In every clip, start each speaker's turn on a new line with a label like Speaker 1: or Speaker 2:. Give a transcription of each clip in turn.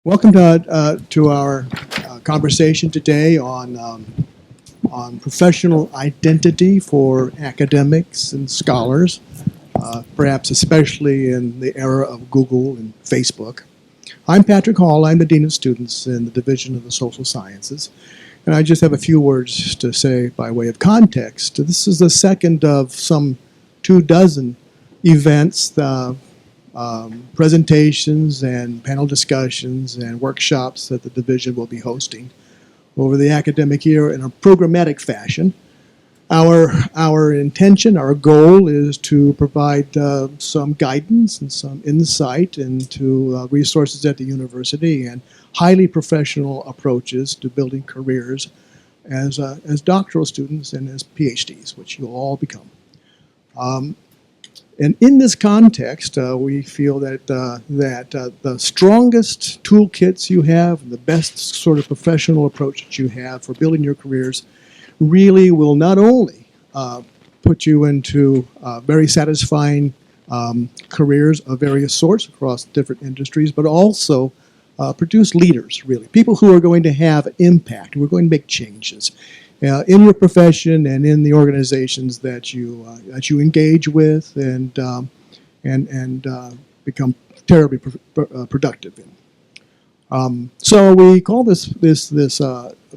Speaker 1: Welcome to our conversation today on professional identity for academics and scholars, perhaps especially in the era of Google and Facebook. I'm Patrick Hall. I'm the Dean of Students in the Division of the Social Sciences. And I just have a few words to say by way of context. This is the second of some 24 events, presentations and panel discussions and workshops that the division will be hosting over the academic year in a programmatic fashion. Our intention, our goal is to provide some guidance and some insight into resources at the university and highly professional approaches to building careers as doctoral students and as PhDs, which you'll all become. And in this context, we feel that the strongest toolkits you have, and the best sort of professional approach that you have for building your careers, really will not only put you into very satisfying careers of various sorts across different industries, but also produce leaders, really, people who are going to have impact, who are going to make changes in your profession and in the organizations that you engage with and become terribly productive in. So we call this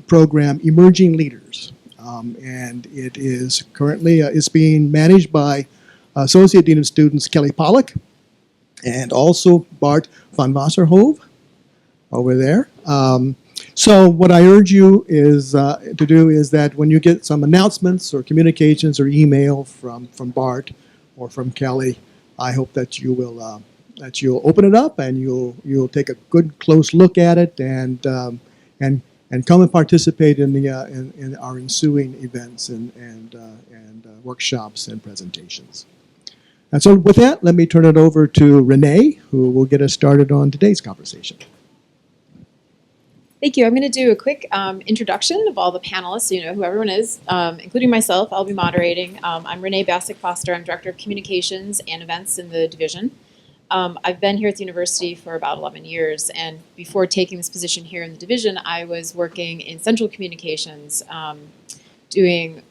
Speaker 1: program Emerging Leaders, and it is currently it's being managed by Associate Dean of Students Kelly Pollack and also Bart van Wasserhove over there. So what I urge you is to do is that when you get some announcements or communications or email from Bart or from Kelly, I hope that you will you'll open it up and you'll take a good close look at it and come and participate in our ensuing events and workshops and presentations. And so with that, let me turn it over to Renee, who will get us started on today's conversation.
Speaker 2: Thank you. I'm going to do a quick introduction of all the panelists, so you know who everyone is, including myself. I'll be moderating. I'm Renee Bassick-Foster. I'm Director of Communications and Events in the division. I've been here at the university for about 11 years, and before taking this position here in the division, I was working in central communications, doing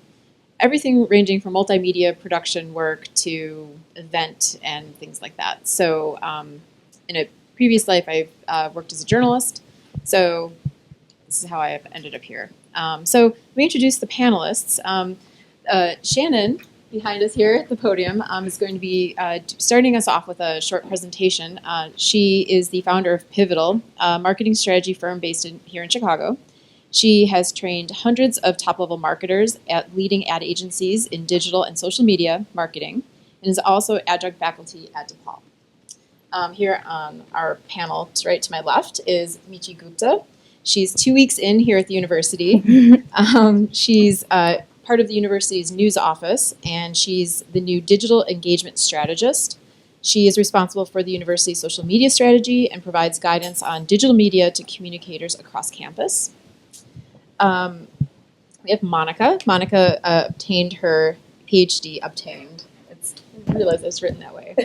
Speaker 2: everything ranging from multimedia production work to event and things like that. So in a previous life, I worked as a journalist. So this is how I have ended up here. So let me introduce the panelists. Shannon, behind us here at the podium, is going to be starting us off with a short presentation. She is the founder of Pivotal, a marketing strategy firm based here in Chicago. She has trained hundreds of top-level marketers at leading ad agencies in digital and social media marketing, and is also adjunct faculty at DePaul. Here on our panel, right to my left, is Michi Gupta. She's 2 weeks in here at the university. She's part of the university's news office, and she's the new digital engagement strategist. She is responsible for the university's social media strategy and provides guidance on digital media to communicators across campus. We have Monica. Monica obtained her Ph.D. I realize it's written that way.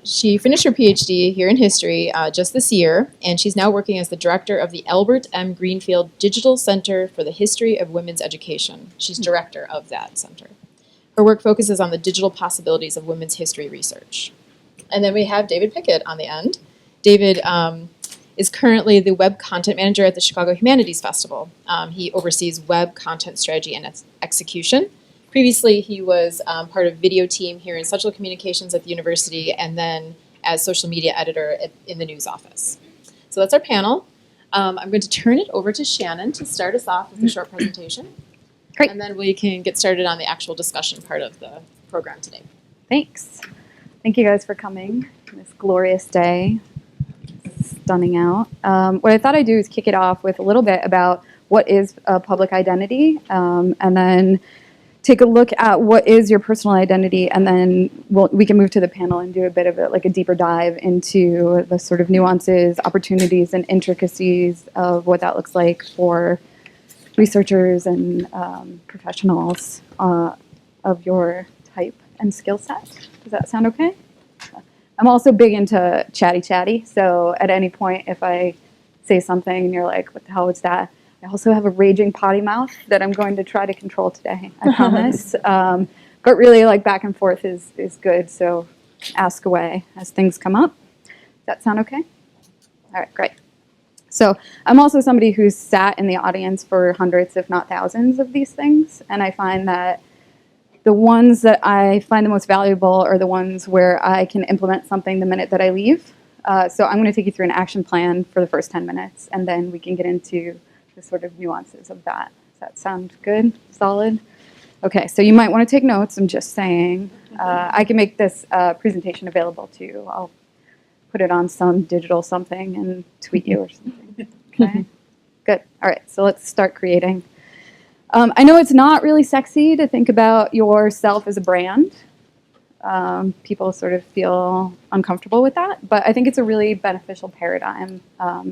Speaker 2: She finished her Ph.D. here in history just this year, and she's now working as the director of the Albert M. Greenfield Digital Center for the History of Women's Education. She's director of that center. Her work focuses on the digital possibilities of women's history research. And then we have David Pickett on the end. David is currently the web content manager at the Chicago Humanities Festival. He oversees web content strategy and execution. Previously, he was part of video team here in social communications at the university, and then as social media editor in the news office. So that's our panel. I'm going to turn it over to Shannon to start us off with a short presentation.
Speaker 3: Great.
Speaker 2: And then we can get started on the actual discussion part of the program today.
Speaker 3: Thanks. Thank you guys for coming on this glorious day. Stunning out. What I thought I'd do is kick it off with a little bit about what is a public identity, and then take a look at what is your personal identity, and then we can move to the panel and do a bit of a deeper dive into the sort of nuances, opportunities, and intricacies of what that looks like for researchers and professionals of your type and skill set. Does that sound okay? I'm also big into chatty, so at any point, if I say something and you're like, what the hell was that? I also have a raging potty mouth that I'm going to try to control today, I promise. But really, like, back and forth is good, so ask away as things come up. Does that sound okay? All right, great. So I'm also somebody who's sat in the audience for hundreds, if not thousands, of these things, and I find that the ones that I find the most valuable are the ones where I can implement something the minute that I leave. So I'm going to take you through an action plan for the first 10 minutes, and then we can get into the sort of nuances of that. Does that sound good? Solid? Okay, so you might want to take notes. I'm just saying. I can make this presentation available to you. I'll put it on some digital something and tweet you or something. Okay, good. All right, so let's start creating. I know it's not really sexy to think about yourself as a brand. People sort of feel uncomfortable with that, but I think it's a really beneficial paradigm,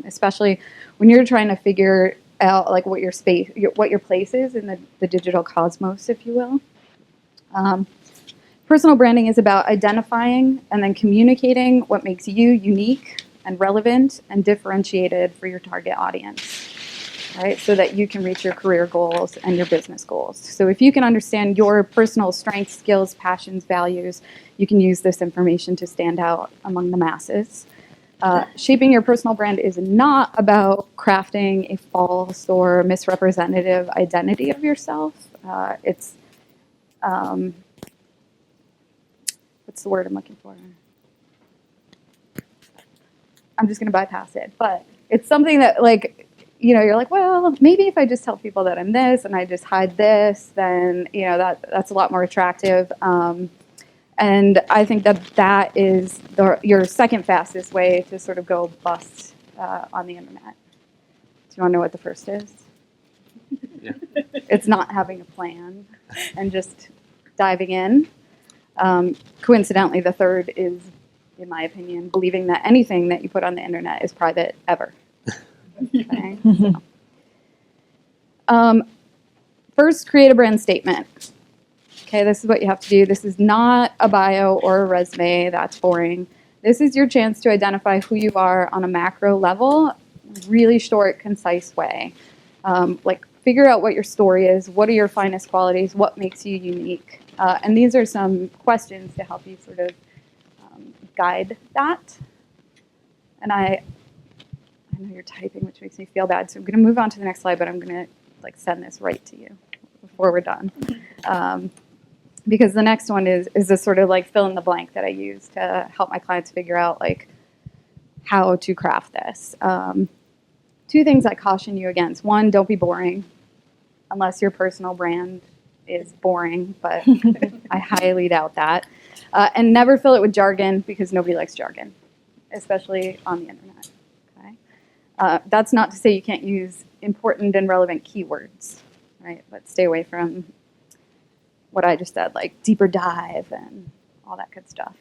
Speaker 3: especially when you're trying to figure out like what your place is in the digital cosmos, if you will. Personal branding is about identifying and then communicating what makes you unique and relevant and differentiated for your target audience, right? So that you can reach your career goals and your business goals. So if you can understand your personal strengths, skills, passions, values, you can use this information to stand out among the masses. Shaping your personal brand is not about crafting a false or misrepresentative identity of yourself. It's what's the word I'm looking for? I'm just going to bypass it. But it's something that, like, you know, you're like, well, maybe if I just tell people that I'm this and I just hide this, then, you know, that's a lot more attractive. And I think that is your second fastest way to sort of go bust on the internet. Do you want to know what the first is?
Speaker 4: Yeah.
Speaker 3: It's not having a plan and just diving in. Coincidentally, the third is, in my opinion, believing that anything that you put on the internet is private ever. Okay? So. First, create a brand statement. Okay, this is what you have to do. This is not a bio or a resume. That's boring. This is your chance to identify who you are on a macro level, really short, concise way. Like, figure out what your story is. What are your finest qualities? What makes you unique? And these are some questions to help you sort of guide that. And I know you're typing, which makes me feel bad. So I'm going to move on to the next slide, but I'm going to like send this right to you before we're done. Because the next one is a sort of like fill in the blank that I use to help my clients figure out like how to craft this. Two things I caution you against. One, don't be boring, unless your personal brand is boring, but I highly doubt that. And never fill it with jargon, because nobody likes jargon, especially on the internet. Okay? That's not to say you can't use important and relevant keywords, right? But stay away from what I just said, like deeper dive and all that good stuff.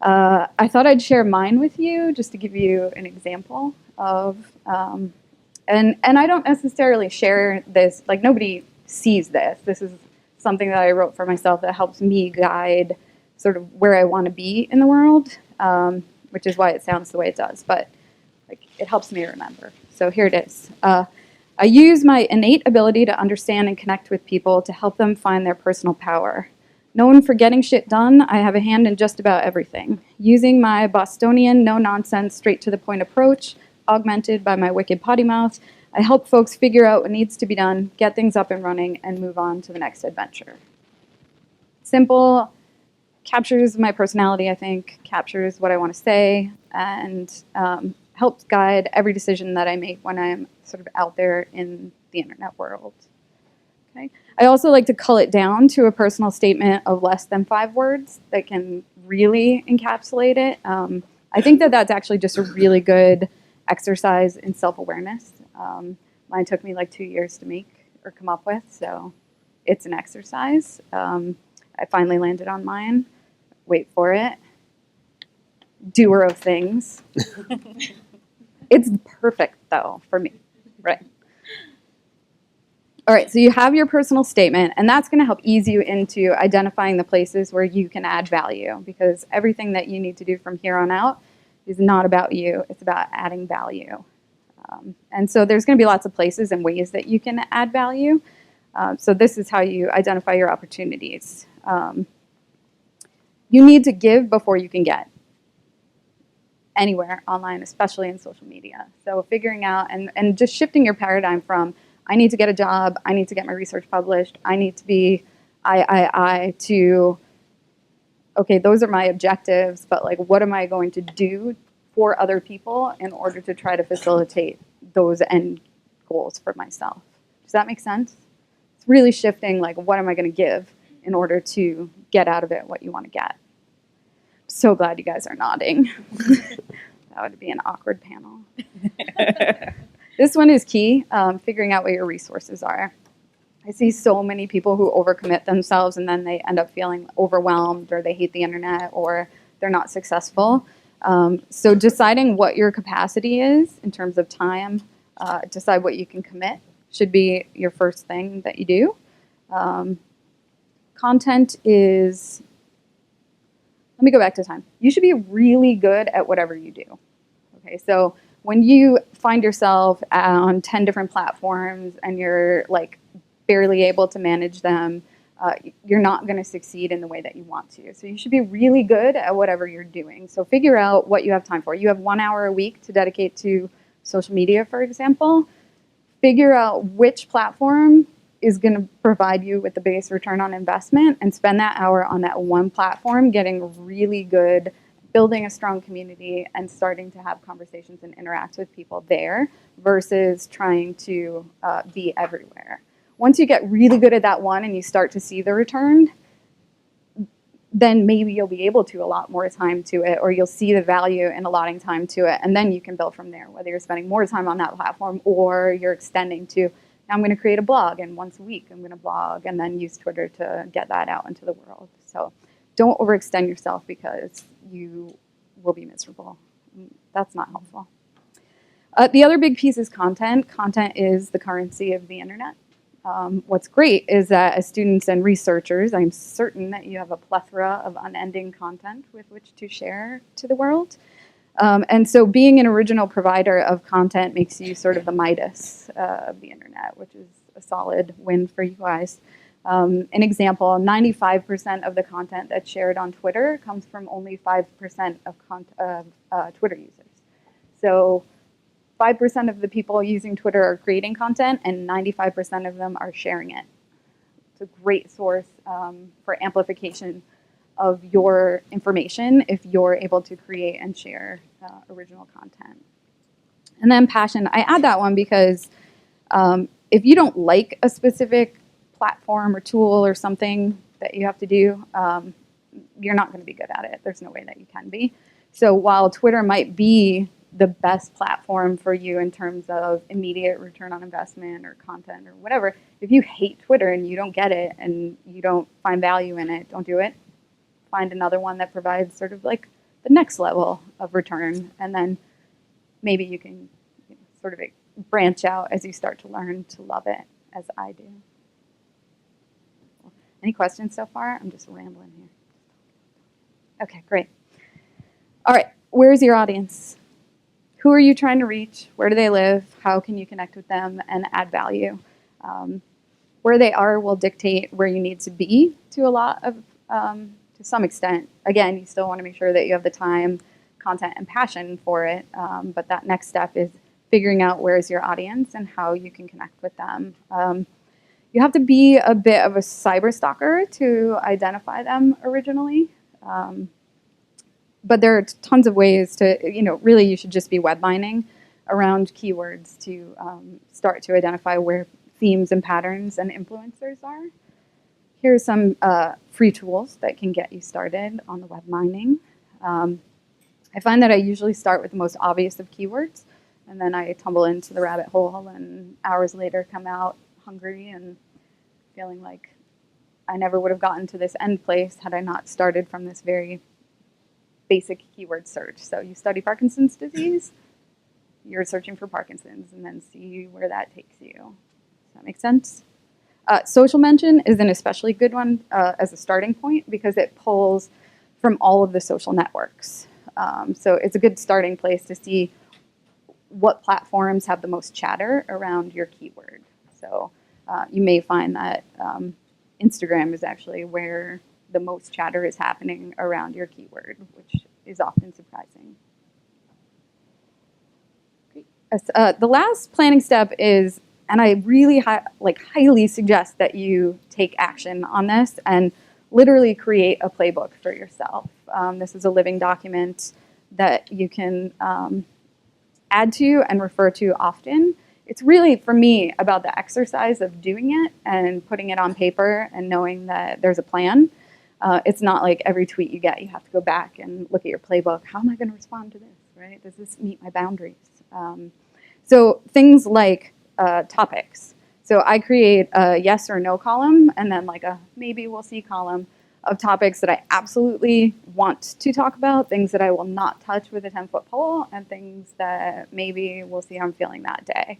Speaker 3: I thought I'd share mine with you just to give you an example of, and I don't necessarily share this, like nobody sees this. This is something that I wrote for myself that helps me guide sort of where I want to be in the world, which is why it sounds the way it does, but like it helps me remember. So here it is. I use my innate ability to understand and connect with people to help them find their personal power. Known for getting shit done, I have a hand in just about everything. Using my Bostonian, no-nonsense, straight-to-the-point approach, augmented by my wicked potty mouth, I help folks figure out what needs to be done, get things up and running, and move on to the next adventure. Simple, captures my personality, I think, captures what I want to say, and helps guide every decision that I make when I'm sort of out there in the internet world. Okay. I also like to cull it down to a personal statement of less than 5 words that can really encapsulate it. I think that that's actually just a really good exercise in self-awareness. Mine took me like 2 years to make or come up with, so it's an exercise. I finally landed on mine. Wait for it. Doer of things. It's perfect, though, for me, right? All right, so you have your personal statement, and that's going to help ease you into identifying the places where you can add value, because everything that you need to do from here on out is not about you. It's about adding value. And so there's going to be lots of places and ways that you can add value. So this is how you identify your opportunities. You need to give before you can get anywhere online, especially in social media. So figuring out and just shifting your paradigm from I need to get a job, I need to get my research published, I need to be I to okay, those are my objectives, but like what am I going to do for other people in order to try to facilitate those end goals for myself? Does that make sense? It's really shifting like what am I going to give in order to get out of it what you want to get. So glad you guys are nodding. That would be an awkward panel. This one is key, figuring out what your resources are. I see so many people who overcommit themselves and then they end up feeling overwhelmed or they hate the internet or they're not successful. So deciding what your capacity is in terms of time, decide what you can commit should be your first thing that you do. Content is, let me go back to time. You should be really good at whatever you do. Okay, so when you find yourself on 10 different platforms and you're like barely able to manage them, you're not going to succeed in the way that you want to. So you should be really good at whatever you're doing. So figure out what you have time for. You have 1 hour a week to dedicate to social media, for example. Figure out which platform is going to provide you with the biggest return on investment and spend that hour on that one platform getting really good, building a strong community and starting to have conversations and interact with people there versus trying to be everywhere. Once you get really good at that one and you start to see the return, then maybe you'll be able to allot more time to it or you'll see the value in allotting time to it and then you can build from there, whether you're spending more time on that platform or you're extending to, now I'm going to create a blog and once a week I'm going to blog and then use Twitter to get that out into the world. So don't overextend yourself because you will be miserable. That's not helpful. The other big piece is content. Content is the currency of the internet. What's great is that as students and researchers, I'm certain that you have a plethora of unending content with which to share to the world. And so being an original provider of content makes you sort of the Midas of the internet, which is a solid win for you guys. An example, 95% of the content that's shared on Twitter comes from only 5% of Twitter users. So 5% of the people using Twitter are creating content, and 95% of them are sharing it. It's a great source for amplification of your information if you're able to create and share original content. And then passion, I add that one because if you don't like a specific platform or tool or something that you have to do, you're not going to be good at it. There's no way that you can be. So while Twitter might be the best platform for you in terms of immediate return on investment or content or whatever, if you hate Twitter and you don't get it and you don't find value in it, don't do it. Find another one that provides sort of like the next level of return, and then maybe you can sort of branch out as you start to learn to love it, as I do. Any questions so far? I'm just rambling here. Okay, great. All right, where's your audience? Who are you trying to reach? Where do they live? How can you connect with them and add value? Where they are will dictate where you need to be to a lot of, to some extent. Again, you still want to make sure that you have the time, content, and passion for it. But that next step is figuring out where's your audience and how you can connect with them. You have to be a bit of a cyber stalker to identify them originally. But there are tons of ways to, really you should just be web mining around keywords to start to identify where themes and patterns and influencers are. Here are some free tools that can get you started on the web mining. I find that I usually start with the most obvious of keywords, and then I tumble into the rabbit hole and hours later come out hungry and feeling like I never would have gotten to this end place had I not started from this very basic keyword search. So you study Parkinson's disease, you're searching for Parkinson's, and then see where that takes you. Does that make sense? Social mention is an especially good one as a starting point because it pulls from all of the social networks. So it's a good starting place to see what platforms have the most chatter around your keyword. So you may find that Instagram is actually where the most chatter is happening around your keyword, which is often surprising. Great. The last planning step is, and I really highly suggest that you take action on this and literally create a playbook for yourself. This is a living document that you can add to and refer to often. It's really, for me, about the exercise of doing it and putting it on paper and knowing that there's a plan. It's not like every tweet you get, you have to go back and look at your playbook. How am I going to respond to this, right? Does this meet my boundaries? So things like topics. So I create a yes or no column and then like a maybe we'll see column of topics that I absolutely want to talk about, things that I will not touch with a 10-foot pole, and things that maybe we'll see how I'm feeling that day.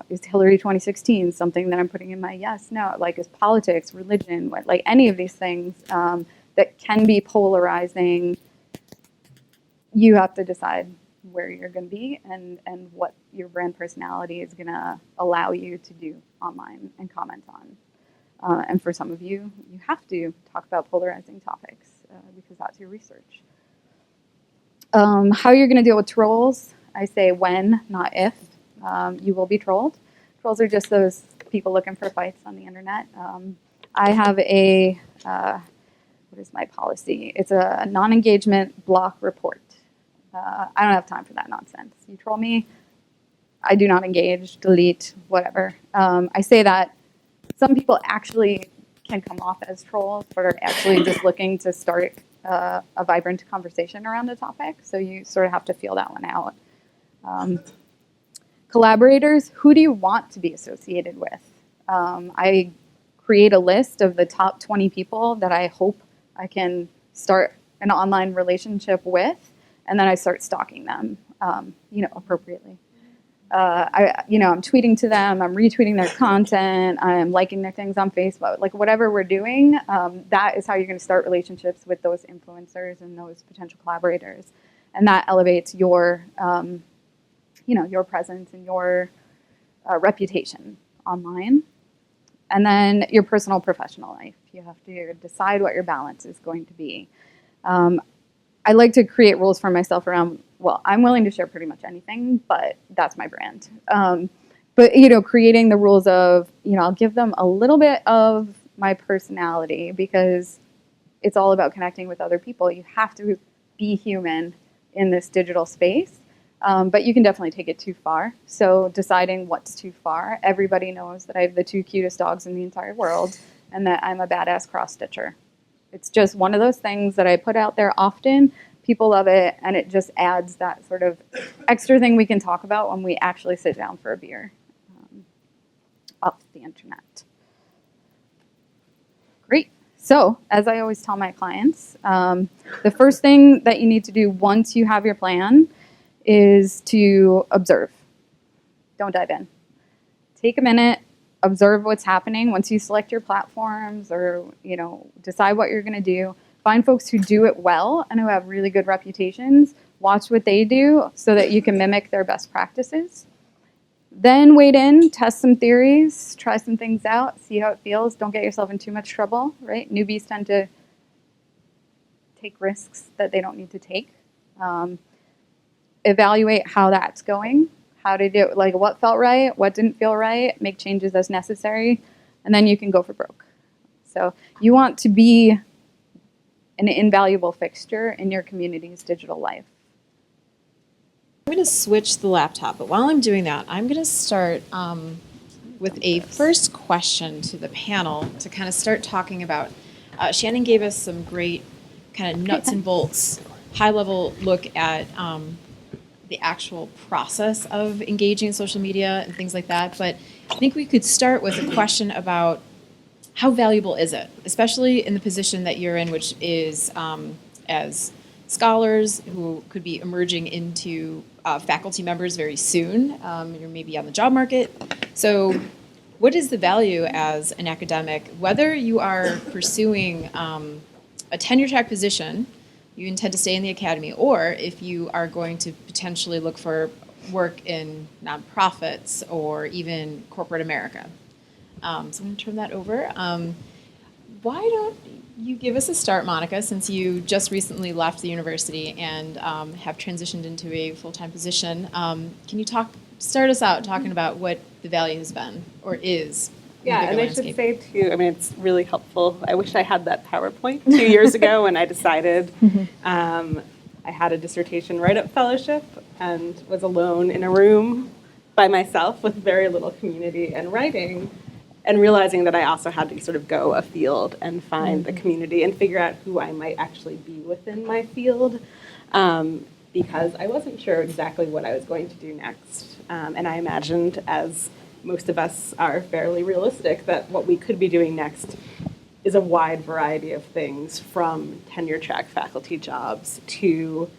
Speaker 3: Is Hillary 2016 something that I'm putting in my yes, no? Like, is politics, religion, like any of these things that can be polarizing, you have to decide where you're going to be and what your brand personality is going to allow you to do online and comment on. And for some of you, you have to talk about polarizing topics because that's your research. How you're going to deal with trolls, I say when, not if. You will be trolled. Trolls are just those people looking for fights on the internet. I have what is my policy? It's a non-engagement block report. I don't have time for that nonsense. You troll me, I do not engage, delete, whatever. I say that some people actually can come off as trolls, but are actually just looking to start a vibrant conversation around a topic. So you sort of have to feel that one out. Collaborators, who do you want to be associated with? I create a list of the top 20 people that I hope I can start an online relationship with, and then I start stalking them, appropriately. I'm tweeting to them, I'm retweeting their content, I'm liking their things on Facebook, like whatever we're doing, that is how you're going to start relationships with those influencers and those potential collaborators. And that elevates your, your presence and your reputation online. And then your personal professional life. You have to decide what your balance is going to be. I like to create rules for myself around, well, I'm willing to share pretty much anything, but that's my brand. But creating the rules of, I'll give them a little bit of my personality because it's all about connecting with other people. You have to be human in this digital space, but you can definitely take it too far. So deciding what's too far. Everybody knows that I have the 2 cutest dogs in the entire world and that I'm a badass cross-stitcher. It's just one of those things that I put out there often. People love it, and it just adds that sort of extra thing we can talk about when we actually sit down for a beer off the internet. Great. So, as I always tell my clients, the first thing that you need to do once you have your plan is to observe. Don't dive in. Take a minute. Observe what's happening once you select your platforms or, decide what you're going to do. Find folks who do it well and who have really good reputations. Watch what they do so that you can mimic their best practices. Then wade in, test some theories, try some things out, see how it feels. Don't get yourself in too much trouble, right? Newbies tend to take risks that they don't need to take. Evaluate how that's going. How to do, like what felt right, what didn't feel right, make changes as necessary, and then you can go for broke. So you want to be an invaluable fixture in your community's digital life.
Speaker 2: I'm going to switch the laptop, but while I'm doing that, I'm going to start with a first question to the panel to kind of start talking about. Shannon gave us some great kind of nuts and bolts, high-level look at the actual process of engaging in social media and things like that. But I think we could start with a question about how valuable is it, especially in the position that you're in, which is as scholars who could be emerging into faculty members very soon. You're maybe on the job market. So what is the value as an academic, whether you are pursuing a tenure track position, you intend to stay in the academy, or if you are going to potentially look for work in nonprofits or even corporate America. So I'm going to turn that over. Why don't you give us a start, Monica, since you just recently left the university and have transitioned into a full-time position. Can you start us out talking about what the value has been or is?
Speaker 4: Yeah, and I should say too, I mean, it's really helpful. I wish I had that PowerPoint 2 years ago when I decided. I had a dissertation write-up fellowship and was alone in a room by myself with very little community and writing, and realizing that I also had to sort of go afield and find the community and figure out who I might actually be within my field, because I wasn't sure exactly what I was going to do next. And I imagined, as most of us are fairly realistic, that what we could be doing next is a wide variety of things, from tenure-track faculty jobs to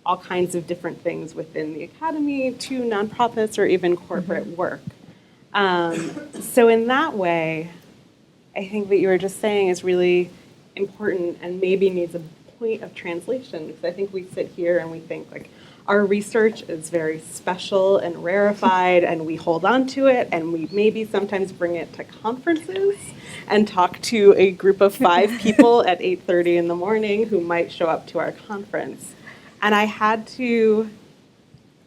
Speaker 4: all kinds of different things within the academy to nonprofits or even corporate work. So in that way, I think what you were just saying is really important and maybe needs a point of translation, because I think we sit here and we think like our research is very special and rarefied and we hold on to it and we maybe sometimes bring it to conferences and talk to a group of 5 people at 8:30 in the morning who might show up to our conference. And I had to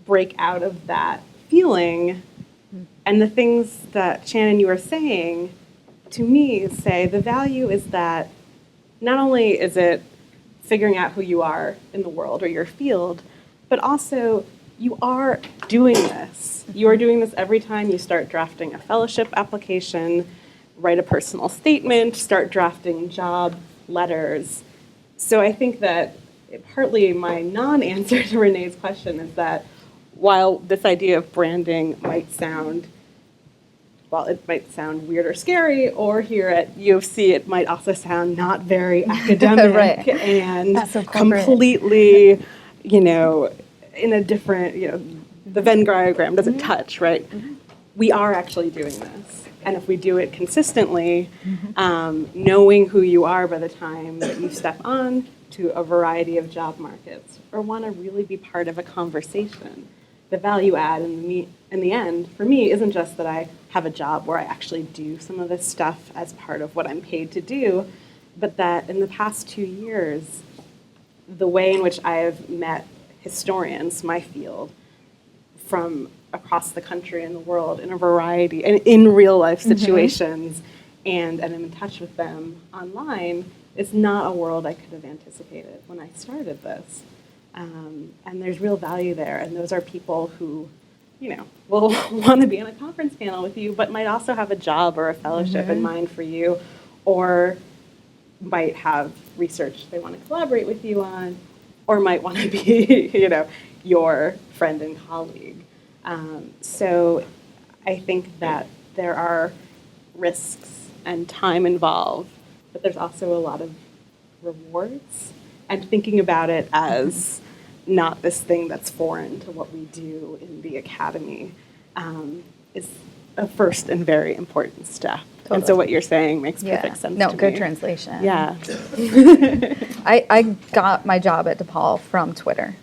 Speaker 4: break out of that feeling. And the things that, Shannon, you were saying, to me, say the value is that not only is it figuring out who you are in the world or your field, but also you are doing this. You are doing this every time you start drafting a fellowship application, write a personal statement, start drafting job letters. So I think that partly my non-answer to Renee's question is that while this idea of branding might sound, well, it might sound weird or scary, or here at U of C, it might also sound not very academic
Speaker 3: Right.
Speaker 4: and
Speaker 3: That's so corporate.
Speaker 4: completely, in a different, the Venn diagram doesn't touch, right? We are actually doing this. And if we do it consistently, knowing who you are by the time that you step on to a variety of job markets or want to really be part of a conversation, the value add in the end, for me, isn't just that I have a job where I actually do some of this stuff as part of what I'm paid to do, but that in the past 2 years, the way in which I have met historians, my field, from across the country and the world in a variety, and in real life situations, and I'm in touch with them online, is not a world I could have anticipated when I started this. And there's real value there, and those are people who, will want to be on a conference panel with you, but might also have a job or a fellowship in mind for you, or might have research they want to collaborate with you on, or might want to be, your friend and colleague. So I think that there are risks and time involved, but there's also a lot of rewards, and thinking about it as not this thing that's foreign to what we do in the academy is a first and very important step. Totally. And so what you're saying makes perfect sense to me.
Speaker 3: Good translation.
Speaker 4: Yeah.
Speaker 3: I got my job at DePaul from Twitter.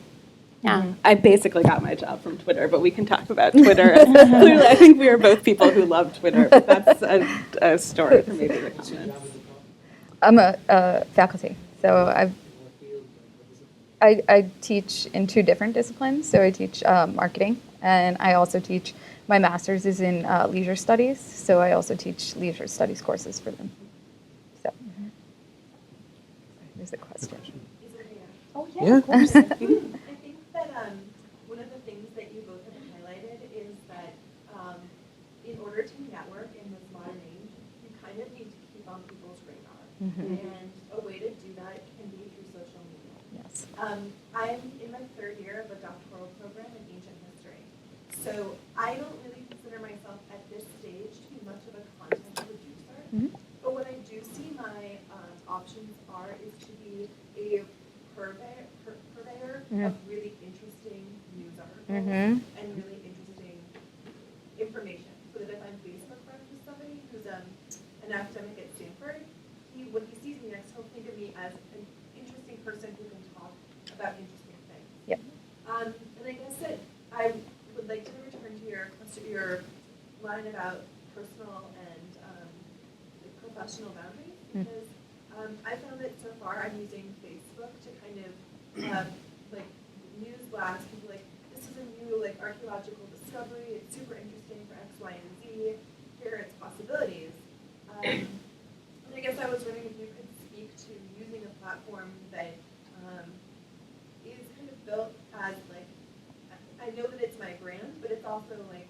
Speaker 4: Yeah, I basically got my job from Twitter, but we can talk about Twitter. Clearly, I think we are both people who love Twitter, but that's a story for maybe the comments.
Speaker 3: I'm a faculty, so I teach in 2 different disciplines. So I teach marketing, and I also teach, my master's is in leisure studies, so I also teach leisure studies courses for them. So, there's a question.
Speaker 5: Oh, yeah, of course. I think that one of the things that you both have highlighted is that in order to network in this modern age, you kind of need to keep on people's radar. And a way to do that can be through social media.
Speaker 3: Yes.
Speaker 5: I'm in my 3rd year of a doctoral program in ancient history. So I don't really consider myself at this stage to be much of a content producer. But what I do see my options are is to be a purveyor of really interesting news articles and really interesting information. So that if I'm Facebook friends with somebody who's an academic at Stanford, when he sees me next, he'll think of me as an interesting person who can talk about interesting things.
Speaker 3: Yep.
Speaker 5: And I guess that I would line about personal and like professional boundaries, because I found that so far I'm using Facebook to kind of like news blast people like, this is a new like archaeological discovery, it's super interesting for X, Y, and Z, here are its possibilities. And I guess I was wondering if you could speak to using a platform that is kind of built as like, I know that it's my brand, but it's also like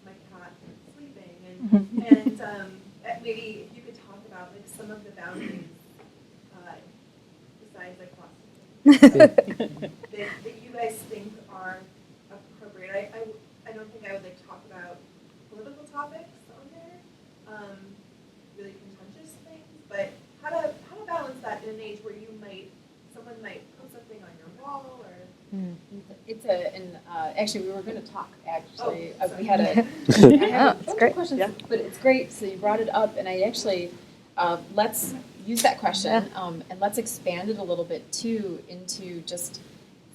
Speaker 5: my cat sleeping, and maybe you could talk about like some of the boundaries besides like that you guys think are appropriate. I don't think I would like talk about political topics on there, really contentious things, but how to balance that in an age where someone might put something on your wall or.
Speaker 2: It's actually we were going to talk. Actually,
Speaker 5: Oh,
Speaker 2: we had a. I have a bunch of questions, but it's great. So you brought it up, and I actually let's use that question and let's expand it a little bit too into just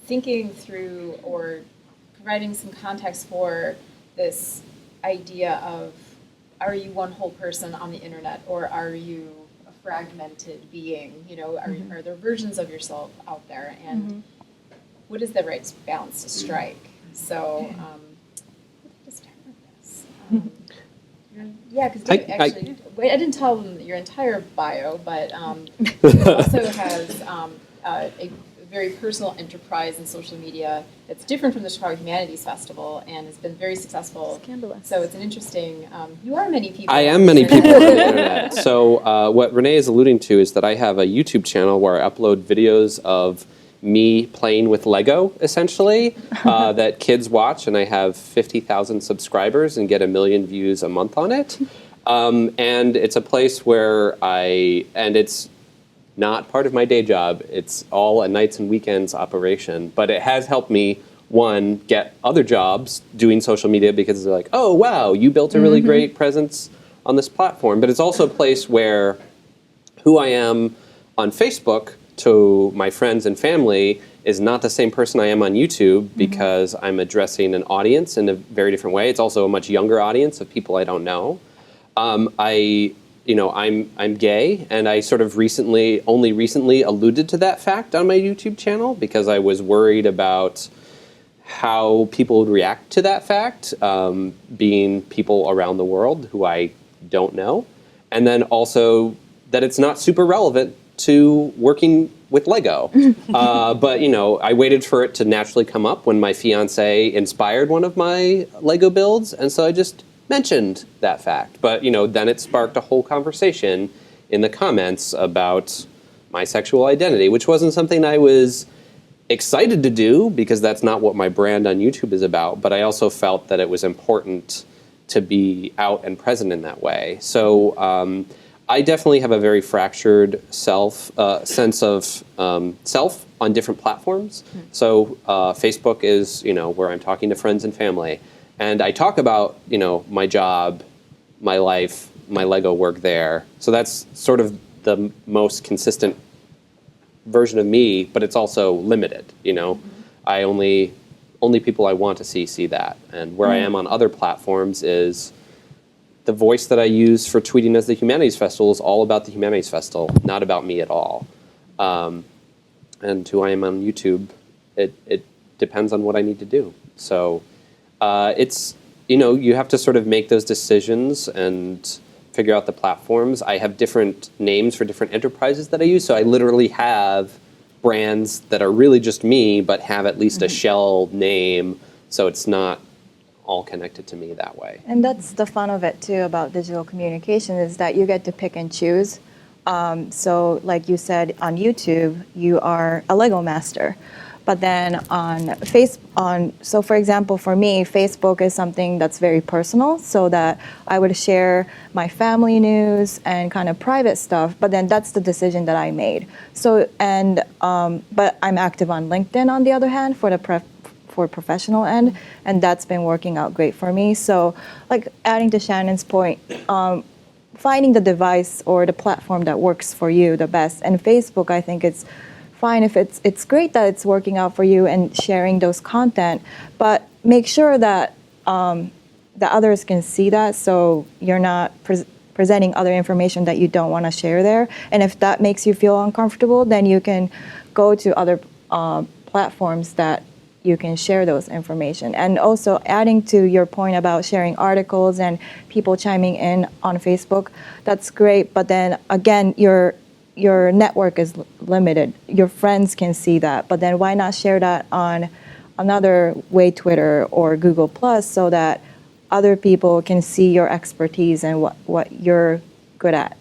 Speaker 2: thinking through or providing some context for this idea of, are you one whole person on the internet, or are you a fragmented being? You know, are there versions of yourself out there, and what is the right balance to strike? So, let's start with this. Yeah, because actually, I didn't tell them your entire bio, but it also has a very personal enterprise in social media that's different from the Chicago Humanities Festival and has been very successful.
Speaker 3: Scandalous.
Speaker 2: So it's an interesting, you are many people.
Speaker 6: I am many people on the internet. So what Renee is alluding to is that I have a YouTube channel where I upload videos of me playing with Lego, essentially, that kids watch, and I have 50,000 subscribers and get 1 million views a month on it. And it's a place where and it's not part of my day job. It's all a nights and weekends operation, but it has helped me, one, get other jobs doing social media because they're like, oh, wow, you built a really great presence on this platform. But it's also a place where who I am on Facebook to my friends and family is not the same person I am on YouTube because I'm addressing an audience in a very different way. It's also a much younger audience of people I don't know. I'm gay, and I sort of only recently alluded to that fact on my YouTube channel because I was worried about how people would react to that fact, being people around the world who I don't know, and then also that it's not super relevant to working with Lego. But, I waited for it to naturally come up when my fiance inspired one of my Lego builds, and so I just mentioned that fact. But, then it sparked a whole conversation in the comments about my sexual identity, which wasn't something I was excited to do because that's not what my brand on YouTube is about, but I also felt that it was important to be out and present in that way. So I definitely have a very fractured sense of self on different platforms. So Facebook is, where I'm talking to friends and family. And I talk about, my job, my life, my Lego work there. So that's sort of the most consistent version of me, but it's also limited, I only people I want to see that. And where I am on other platforms is the voice that I use for tweeting as the Humanities Festival is all about the Humanities Festival, not about me at all. And who I am on YouTube, it depends on what I need to do. So it's, you have to sort of make those decisions and figure out the platforms. I have different names for different enterprises that I use. So I literally have brands that are really just me, but have at least a shell name. So it's not all connected to me that way.
Speaker 7: And that's the fun of it too about digital communication is that you get to pick and choose. So like you said on YouTube, you are a Lego master. But then so for example, for me, Facebook is something that's very personal, so that I would share my family news and kind of private stuff, but then that's the decision that I made. So, but I'm active on LinkedIn on the other hand for professional end, and that's been working out great for me. So like adding to Shannon's point, finding the device or the platform that works for you the best. And Facebook, I think it's fine if it's great that it's working out for you and sharing those content, but make sure that the others can see that, so you're not presenting other information that you don't want to share there. And if that makes you feel uncomfortable, then you can go to other platforms that you can share those information. And also adding to your point about sharing articles and people chiming in on Facebook, that's great. But then again, your network is limited. Your friends can see that, but then why not share that on another way, Twitter or Google Plus, so that other people can see your expertise and what you're good at.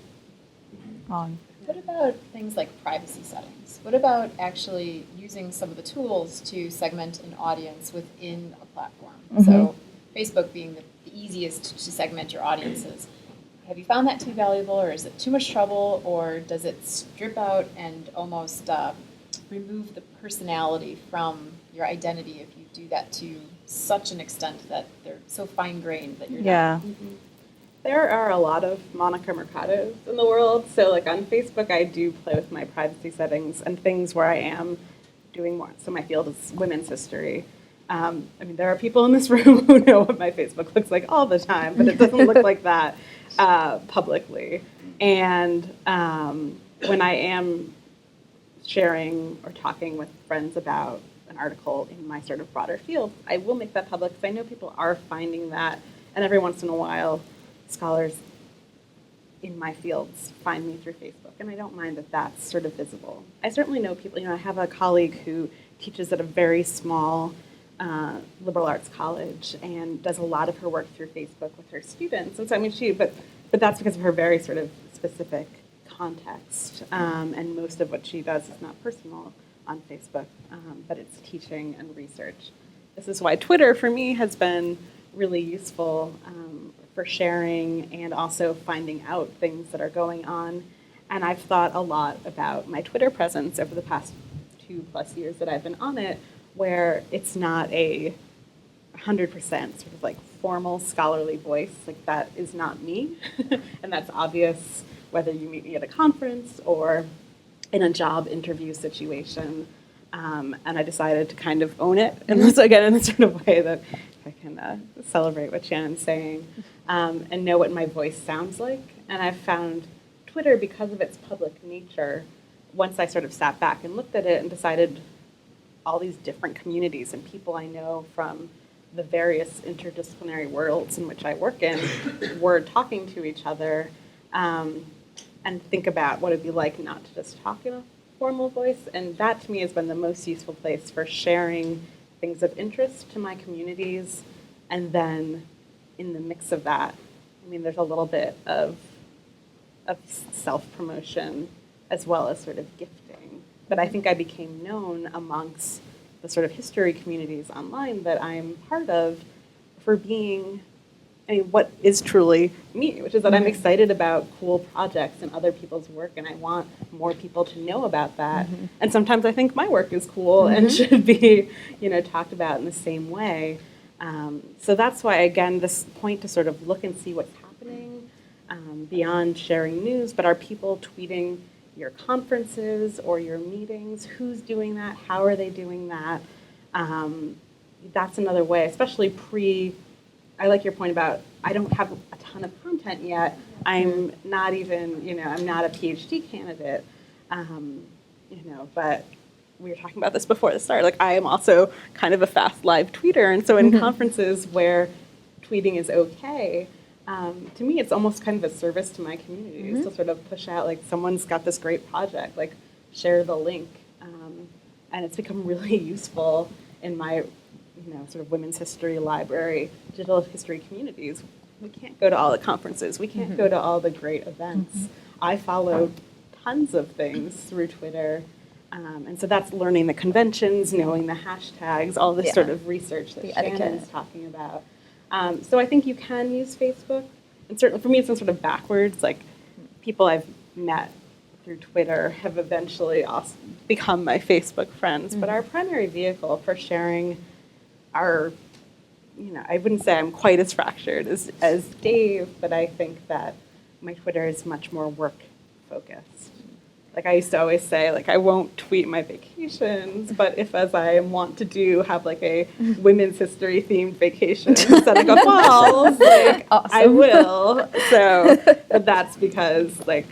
Speaker 2: What about things like privacy settings? What about actually using some of the tools to segment an audience within a platform? So Facebook being the easiest to segment your audiences. Have you found that to be valuable, or is it too much trouble, or does it strip out and almost remove the personality from your identity if you do that to such an extent that they're so fine-grained that you're not?
Speaker 4: There are a lot of Monica Mercados in the world. So like on Facebook, I do play with my privacy settings and things where I am doing more. So my field is women's history. I mean, there are people in this room who know what my Facebook looks like all the time, but it doesn't look like that publicly. And when I am sharing or talking with friends about an article in my sort of broader field, I will make that public because I know people are finding that. And every once in a while, scholars in my fields find me through Facebook, and I don't mind that that's sort of visible. I certainly know people, I have a colleague who teaches at a very small liberal arts college and does a lot of her work through Facebook with her students. And so, I mean, but that's because of her very sort of specific context, and most of what she does is not personal on Facebook, but it's teaching and research. This is why Twitter, for me, has been really useful for sharing and also finding out things that are going on. And I've thought a lot about my Twitter presence over the past 2+ years that I've been on it, where it's not a 100% sort of like formal scholarly voice. Like that is not me. And that's obvious whether you meet me at a conference or in a job interview situation. And I decided to kind of own it, and this again in the sort of way that I can celebrate what Shannon's saying and know what my voice sounds like. And I've found Twitter, because of its public nature, once I sort of sat back and looked at it and decided all these different communities and people I know from the various interdisciplinary worlds in which I work in were talking to each other, and think about what it'd be like not to just talk in a formal voice. And that to me has been the most useful place for sharing things of interest to my communities. And then in the mix of that, I mean, there's a little bit of self-promotion as well as sort of gifting. But I think I became known amongst the sort of history communities online that I'm part of for being, I mean, what is truly me, which is that I'm excited about cool projects and other people's work, and I want more people to know about that. And sometimes I think my work is cool and should be, talked about in the same way. So that's why, again, this point to sort of look and see what's happening beyond sharing news, but are people tweeting your conferences or your meetings? Who's doing that? How are they doing that? That's another way, especially I like your point about I don't have a ton of content yet. I'm not even, I'm not a Ph.D. candidate, but we were talking about this before the start. Like I am also kind of a fast live tweeter, and so in conferences where tweeting is okay, to me it's almost kind of a service to my communities to sort of push out like someone's got this great project, like share the link, and it's become really useful in my sort of women's history library, digital history communities. We can't go to all the conferences. We can't go to all the great events. I follow tons of things through Twitter. And so that's learning the conventions, knowing the hashtags, all this sort of research that Shannon's talking about. So I think you can use Facebook. And certainly for me, it's been sort of backwards. Like people I've met through Twitter have eventually also become my Facebook friends. But our primary vehicle for sharing our, I wouldn't say I'm quite as fractured as Dave, but I think that my Twitter is much more work focused. like I used to always say, like I won't tweet my vacations, but if as I want to do, have like a women's history themed vacation instead of go falls, like I
Speaker 3: Awesome.
Speaker 4: will. So, but that's because like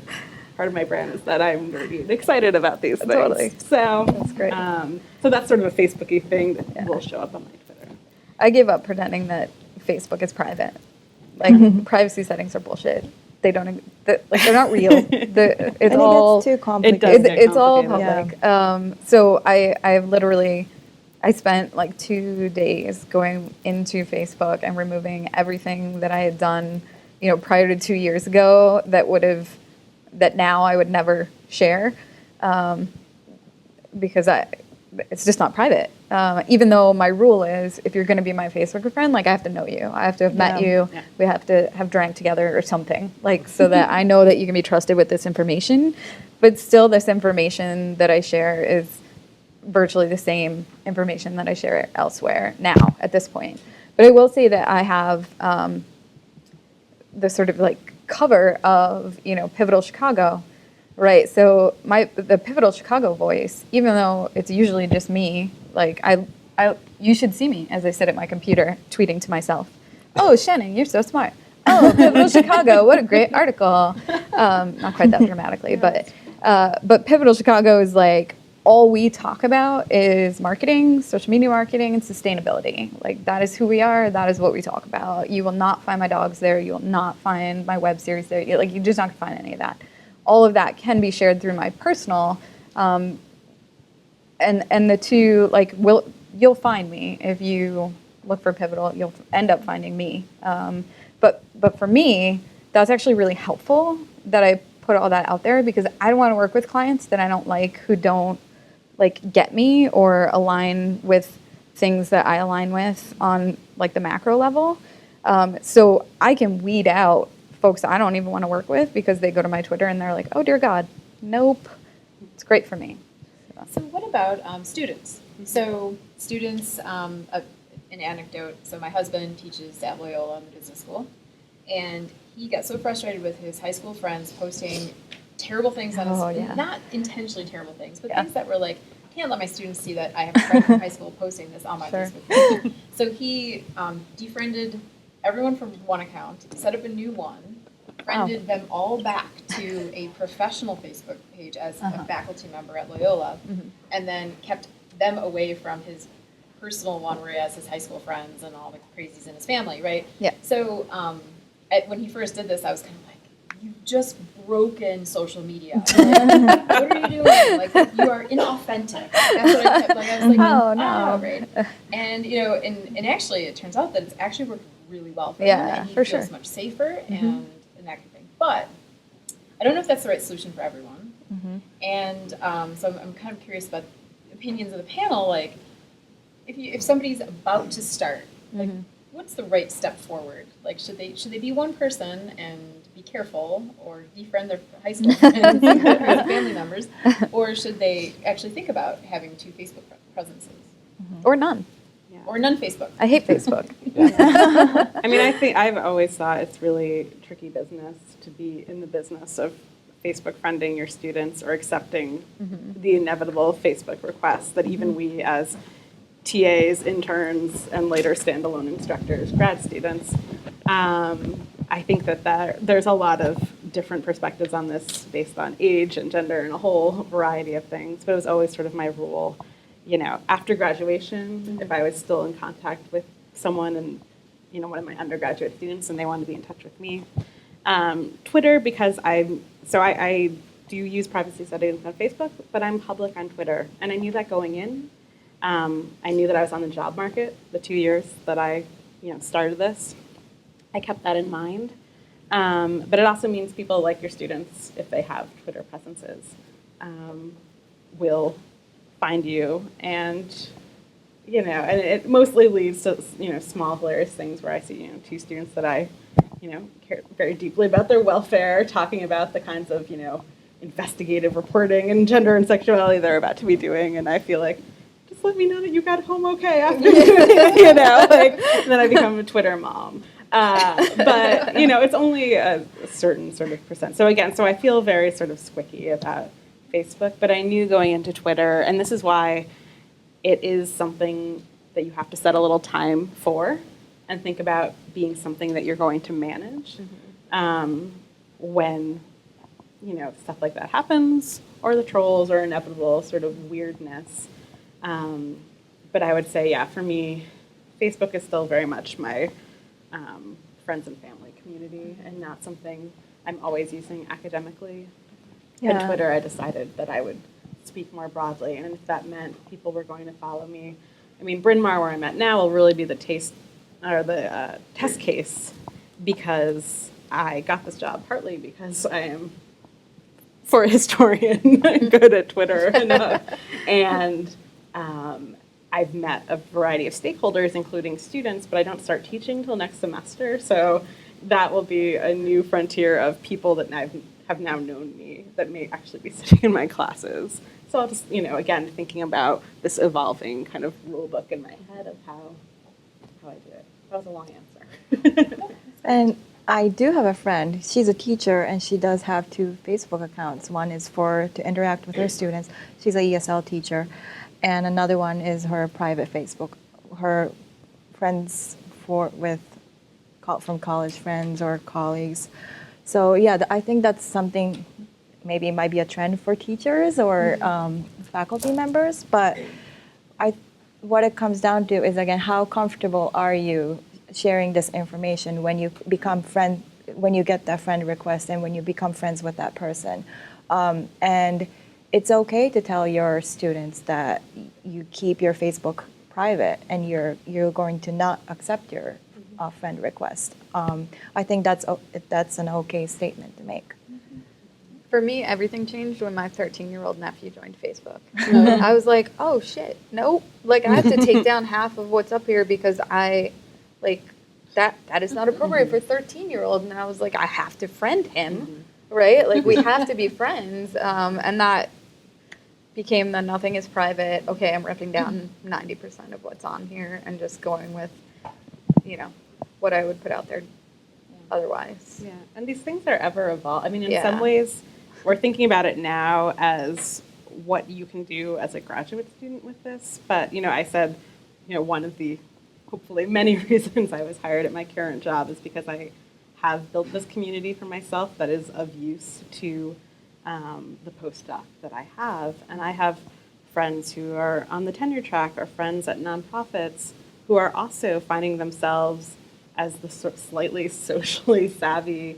Speaker 4: part of my brand is that I'm nerdy and excited about these things.
Speaker 3: Totally.
Speaker 4: So
Speaker 3: That's great.
Speaker 4: So that's sort of a Facebooky thing that will show up on my Twitter.
Speaker 3: I gave up pretending that Facebook is private. Like privacy settings are bullshit. They don't like they're not real. It's
Speaker 7: And
Speaker 3: all
Speaker 7: it gets too complicated.
Speaker 4: does get
Speaker 3: it's all
Speaker 4: complicated.
Speaker 3: public. So I've literally I spent like 2 days going into Facebook and removing everything that I had done, prior to 2 years ago that now I would never share, because it's just not private. Even though my rule is, if you're going to be my Facebook friend, like I have to know you, I have to have met you,
Speaker 4: Yeah.
Speaker 3: we have to have drank together or something, like so that I know that you can be trusted with this information. But still, this information that I share is virtually the same information that I share elsewhere now at this point. But I will say that I have the sort of like cover of Pivotal Chicago, right? So the Pivotal Chicago voice, even though it's usually just me, like you should see me as I sit at my computer tweeting to myself, "Oh, Shannon, you're so smart. Oh, Pivotal Chicago, what a great article." Not quite that dramatically, but Pivotal Chicago is like, all we talk about is marketing, social media marketing, and sustainability. Like that is who we are. That is what we talk about. You will not find my dogs there. You will not find my web series there. You're just not gonna find any of that. All of that can be shared through my personal, and the two, like, you'll find me if you look for Pivotal. You'll end up finding me. But for me, that's actually really helpful that I put all that out there, because I don't want to work with clients that I don't like, who don't like get me or align with things that I align with on like the macro level. So I can weed out folks I don't even want to work with because they go to my Twitter and they're like, "Oh dear God, nope." It's great for me.
Speaker 2: So what about students? So students, an anecdote. So my husband teaches at Loyola in the business school, and he got so frustrated with his high school friends posting terrible things on his,
Speaker 3: Oh, yeah.
Speaker 2: not intentionally terrible things, but
Speaker 3: Yeah.
Speaker 2: things that were like, I can't let my students see that I have a friend from high school posting this on my
Speaker 3: Sure.
Speaker 2: Facebook page. So he defriended everyone from one account, set up a new one, friended them all back to a professional Facebook page as a faculty member at Loyola, and then kept them away from his personal one where he has his high school friends and all the crazies in his family, right?
Speaker 3: Yeah.
Speaker 2: So when he first did this, I was kind of like, "You've just broken social media. Like, what are you doing? Like, you are inauthentic." That's what I kept, like, I was like,
Speaker 3: Oh, no.
Speaker 2: right? And, and actually, it turns out that it's actually worked really well for him,
Speaker 3: Yeah,
Speaker 2: and he
Speaker 3: for
Speaker 2: feels
Speaker 3: sure.
Speaker 2: much safer and that kind of thing. But I don't know if that's the right solution for everyone. And so I'm kind of curious about opinions of the panel. Like, if somebody's about to start, like, what's the right step forward? Like, should they be one person and be careful, or defriend their high school friends or family members, or should they actually think about having two Facebook presences
Speaker 3: Or none.
Speaker 2: or none Facebook?
Speaker 3: I hate Facebook.
Speaker 4: I mean, I've always thought it's really tricky business to be in the business of Facebook friending your students or accepting the inevitable Facebook requests that even we as TAs, interns, and later standalone instructors, grad students, I think that there's a lot of different perspectives on this based on age and gender and a whole variety of things. But it was always sort of my rule, after graduation, if I was still in contact with someone and, one of my undergraduate students and they wanted to be in touch with me. Twitter, because I do use privacy settings on Facebook, but I'm public on Twitter. And I knew that going in. I knew that I was on the job market the 2 years that I started this. I kept that in mind. But it also means people like your students, if they have Twitter presences, will find you. And, and it mostly leads to, small hilarious things where I see, two students that I, care very deeply about their welfare, talking about the kinds of, investigative reporting and gender and sexuality they're about to be doing. And I feel like, just let me know that you got home okay after doing it, and then I become a Twitter mom. But, it's only a certain sort of percent. So again, I feel very sort of squicky about Facebook, but I knew going into Twitter, and this is why it is something that you have to set a little time for and think about being something that you're going to manage when, you know, stuff like that happens, or the trolls or inevitable sort of weirdness. But I would say, yeah, for me, Facebook is still very much my friends and family community, and not something I'm always using academically. And Twitter, I decided that I would speak more broadly, and if that meant people were going to follow me, I mean, Bryn Mawr, where I'm at now, will really be the test case, because I got this job partly because I am, for a historian, good at Twitter enough, and I've met a variety of stakeholders, including students, but I don't start teaching till next semester, so that will be a new frontier of people that have now known me that may actually be sitting in my classes. So I'll just, you know, again, thinking about this evolving kind of rule book in my head of how I do it. That was a long answer.
Speaker 7: And I do have a friend. She's a teacher, and she does have 2 Facebook accounts. One is to interact with her students. She's an ESL teacher. And another one is her private Facebook. Her friends from college friends or colleagues. So yeah, I think that's something, maybe it might be a trend for teachers or faculty members, but what it comes down to is, again, how comfortable are you sharing this information when you when you get that friend request and when you become friends with that person. And it's okay to tell your students that you keep your Facebook private and you're going to not accept your friend request. I think that's an okay statement to make.
Speaker 3: For me, everything changed when my 13-year-old nephew joined Facebook. I was like, oh shit, nope. Like, I have to take down half of what's up here because that is not appropriate for a 13-year-old. And I was like, I have to friend him, right? Like, we have to be friends. And that became the nothing is private. Okay, I'm ripping down 90% of what's on here and just going with, you know, what I would put out there otherwise.
Speaker 4: Yeah, and these things are ever evolving. I mean, in some ways, we're thinking about it now as what you can do as a graduate student with this. But, you know, I said, you know, one of the hopefully many reasons I was hired at my current job is because I have built this community for myself that is of use to the postdoc that I have. And I have friends who are on the tenure track or friends at nonprofits who are also finding themselves as the sort of slightly socially savvy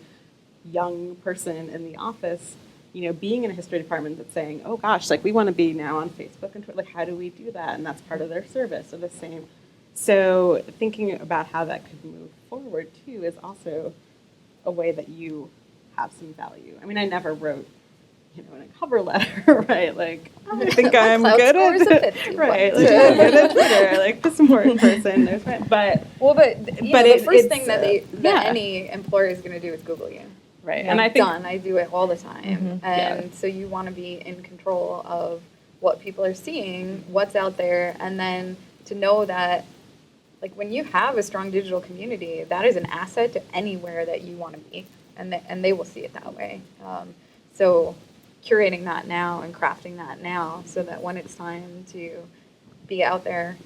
Speaker 4: young person in the office, you know, being in a history department that's saying, oh gosh, like we want to be now on Facebook and Twitter, like how do we do that? And that's part of their service or the same. So thinking about how that could move forward too is also a way that you have some value. I mean, I never wrote, you know, in a cover letter, right? Like, I think I'm good at it, right? Like, I'm good at Twitter, like this important person. There's my, but
Speaker 3: the first thing that any employer is going to do is Google you.
Speaker 4: Right,
Speaker 3: And I think I do it all the time, and so you want to be in control of what people are seeing, what's out there, and then to know that, like, when you have a strong digital community, that is an asset to anywhere that you want to be, and they will see it that way. So curating that now and crafting that now so that when it's time to be out there,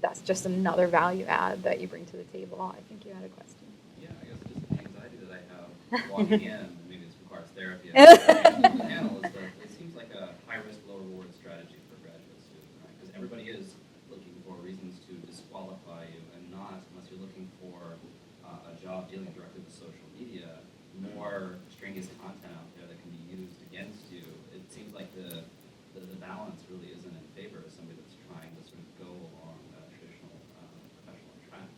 Speaker 3: that's just another value add that you bring to the table. I think you had a question.
Speaker 8: Yeah, I guess just the anxiety that I have walking in, maybe this requires therapy, the panel is that it seems like a high-risk, low-reward strategy for graduate students, right? Because everybody is looking for reasons to disqualify you and not, unless you're looking for a job dealing directly with social media, more extraneous content out there that can be used against you. It seems like the balance really isn't in favor of somebody that's trying to sort of go along a traditional professional track.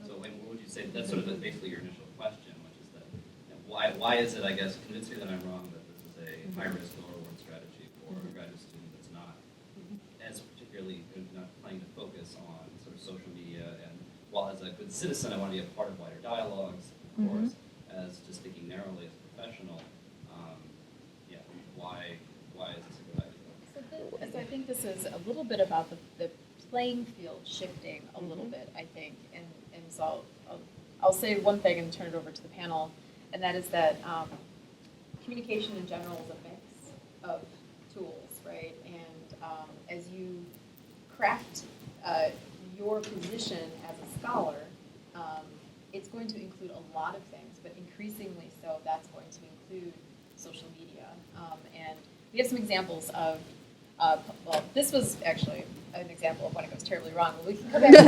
Speaker 8: So like, what would you say, that's sort of basically your initial question, which is that, you know, why is it, I guess, convince me that I'm wrong, that this is a high-risk, low-reward strategy for a graduate student that's not as particularly not planning to focus on sort of social media, and while as a good citizen I want to be a part of wider dialogues, of course, as just thinking narrowly as a professional, why is this a good idea?
Speaker 2: So I think this is a little bit about the playing field shifting a little bit, I think. And so I'll say one thing and turn it over to the panel, and that is that communication in general is a mix of tools, right? And as you craft your position as a scholar, it's going to include a lot of things, but increasingly so, that's going to include social media. And we have some examples of, well, this was actually an example of when it goes terribly wrong, but we can come back to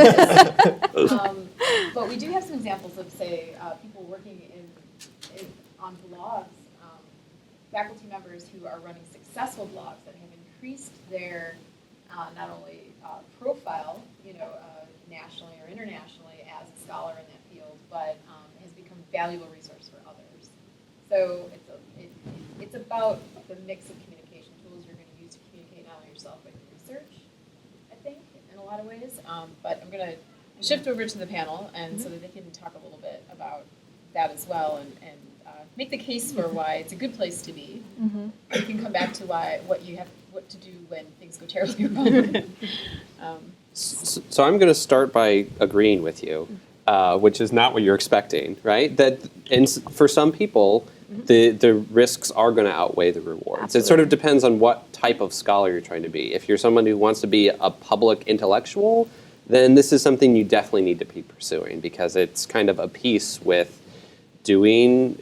Speaker 2: this. But we do have some examples of, say, people working on blogs, faculty members who are running successful blogs that have increased their not only profile, nationally or internationally as a scholar in that field, but has become a valuable resource for others. So it's about the mix of communication tools you're going to use to communicate not only yourself but your research, I think, in a lot of ways. But I'm going to shift over to the panel, and so that they can talk a little bit about that as well, and make the case for why it's a good place to be. You can come back to what to do when things go terribly wrong.
Speaker 6: So I'm going to start by agreeing with you, which is not what you're expecting, right? For some people, the risks are going to outweigh the rewards.
Speaker 3: Absolutely.
Speaker 6: It sort of depends on what type of scholar you're trying to be. If you're someone who wants to be a public intellectual, then this is something you definitely need to be pursuing, because it's kind of a piece with doing,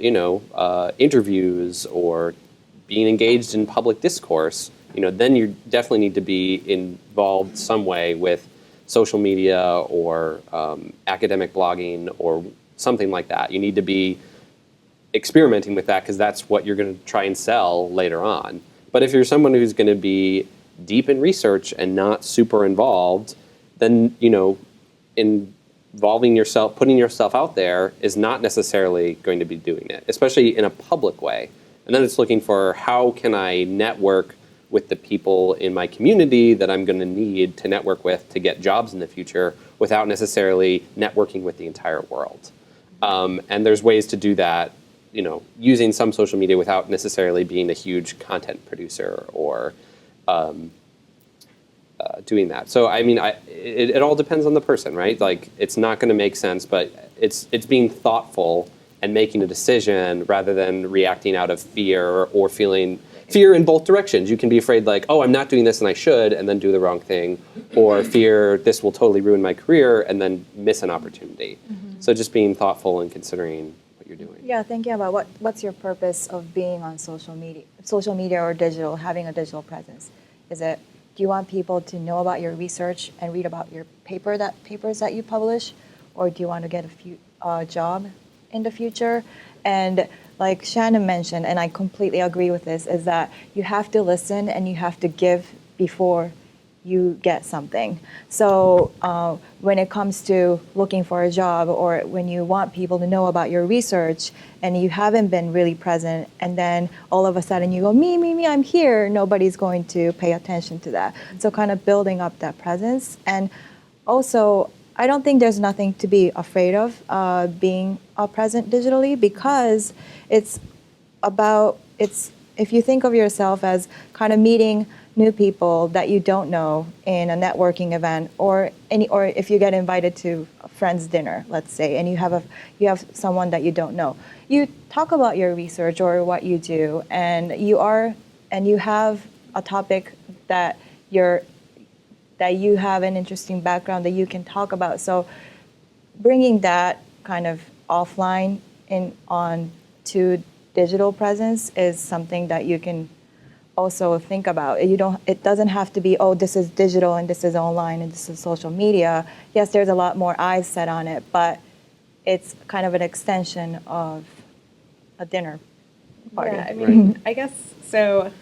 Speaker 6: interviews or being engaged in public discourse. Then you definitely need to be involved some way with social media or academic blogging or something like that. You need to be experimenting with that, because that's what you're going to try and sell later on. But if you're someone who's going to be deep in research and not super involved, then, involving yourself, putting yourself out there is not necessarily going to be doing it, especially in a public way. And then it's looking for, how can I network with the people in my community that I'm going to need to network with to get jobs in the future, without necessarily networking with the entire world. And there's ways to do that, using some social media without necessarily being a huge content producer or doing that. So it all depends on the person, right? Like, it's not going to make sense, but it's being thoughtful and making a decision rather than reacting out of fear or feeling fear in both directions. You can be afraid, like, oh, I'm not doing this and I should, and then do the wrong thing, or fear this will totally ruin my career and then miss an opportunity. So just being thoughtful and considering what you're doing.
Speaker 7: Yeah, thinking about what's your purpose of being on social media or digital, having a digital presence. Do you want people to know about your research and read about your papers that you publish, or do you want to get a job in the future? And like Shannon mentioned, and I completely agree with this, is that you have to listen and you have to give before you get something. So when it comes to looking for a job, or when you want people to know about your research and you haven't been really present, and then all of a sudden you go, me, I'm here, nobody's going to pay attention to that. So kind of building up that presence. And also, I don't think there's nothing to be afraid of being present digitally, because if you think of yourself as kind of meeting new people that you don't know in a networking event, or if you get invited to a friend's dinner, let's say, and you have someone that you don't know, you talk about your research or what you do, and you have a topic that you have an interesting background that you can talk about. So bringing that kind of offline on to digital presence is something that you can also think about. It doesn't have to be, oh, this is digital and this is online and this is social media. Yes, there's a lot more eyes set on it, but it's kind of an extension of a dinner party.
Speaker 4: Yeah, I mean, I guess, so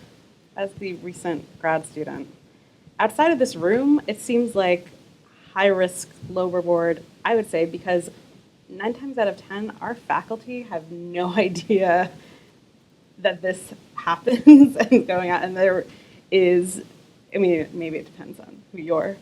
Speaker 4: as the recent grad student, outside of this room, it seems like high risk, low reward, I would say, because 9 times out of 10, our faculty have no idea that this happens and is going on. And there is, maybe it depends on who your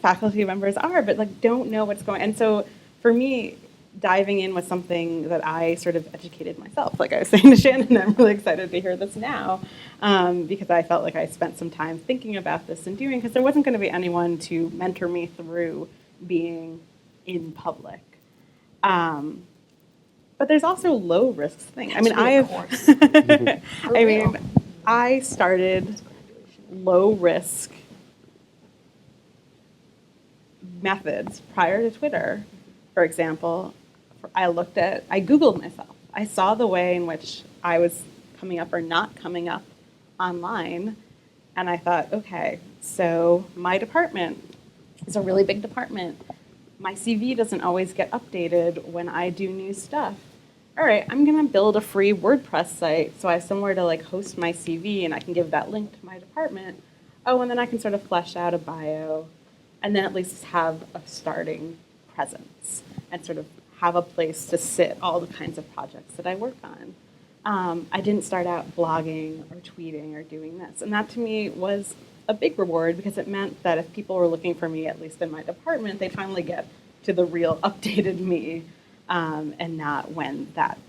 Speaker 4: faculty members are, but like don't know what's going on. And so for me, diving in with something that I sort of educated myself, like I was saying to Shannon, I'm really excited to hear this now, because I felt like I spent some time thinking about this and doing, because there wasn't going to be anyone to mentor me through being in public. But there's also low risk things. I mean, I started low risk methods prior to Twitter. For example, I Googled myself. I saw the way in which I was coming up or not coming up online, and I thought, okay, so my department is a really big department. My CV doesn't always get updated when I do new stuff. All right, I'm gonna build a free WordPress site so I have somewhere to like host my CV and I can give that link to my department. Oh, and then I can sort of flesh out a bio and then at least have a starting presence and sort of have a place to sit all the kinds of projects that I work on. I didn't start out blogging or tweeting or doing this. And that to me was a big reward because it meant that if people were looking for me, at least in my department, they'd finally get to the real updated me and not when that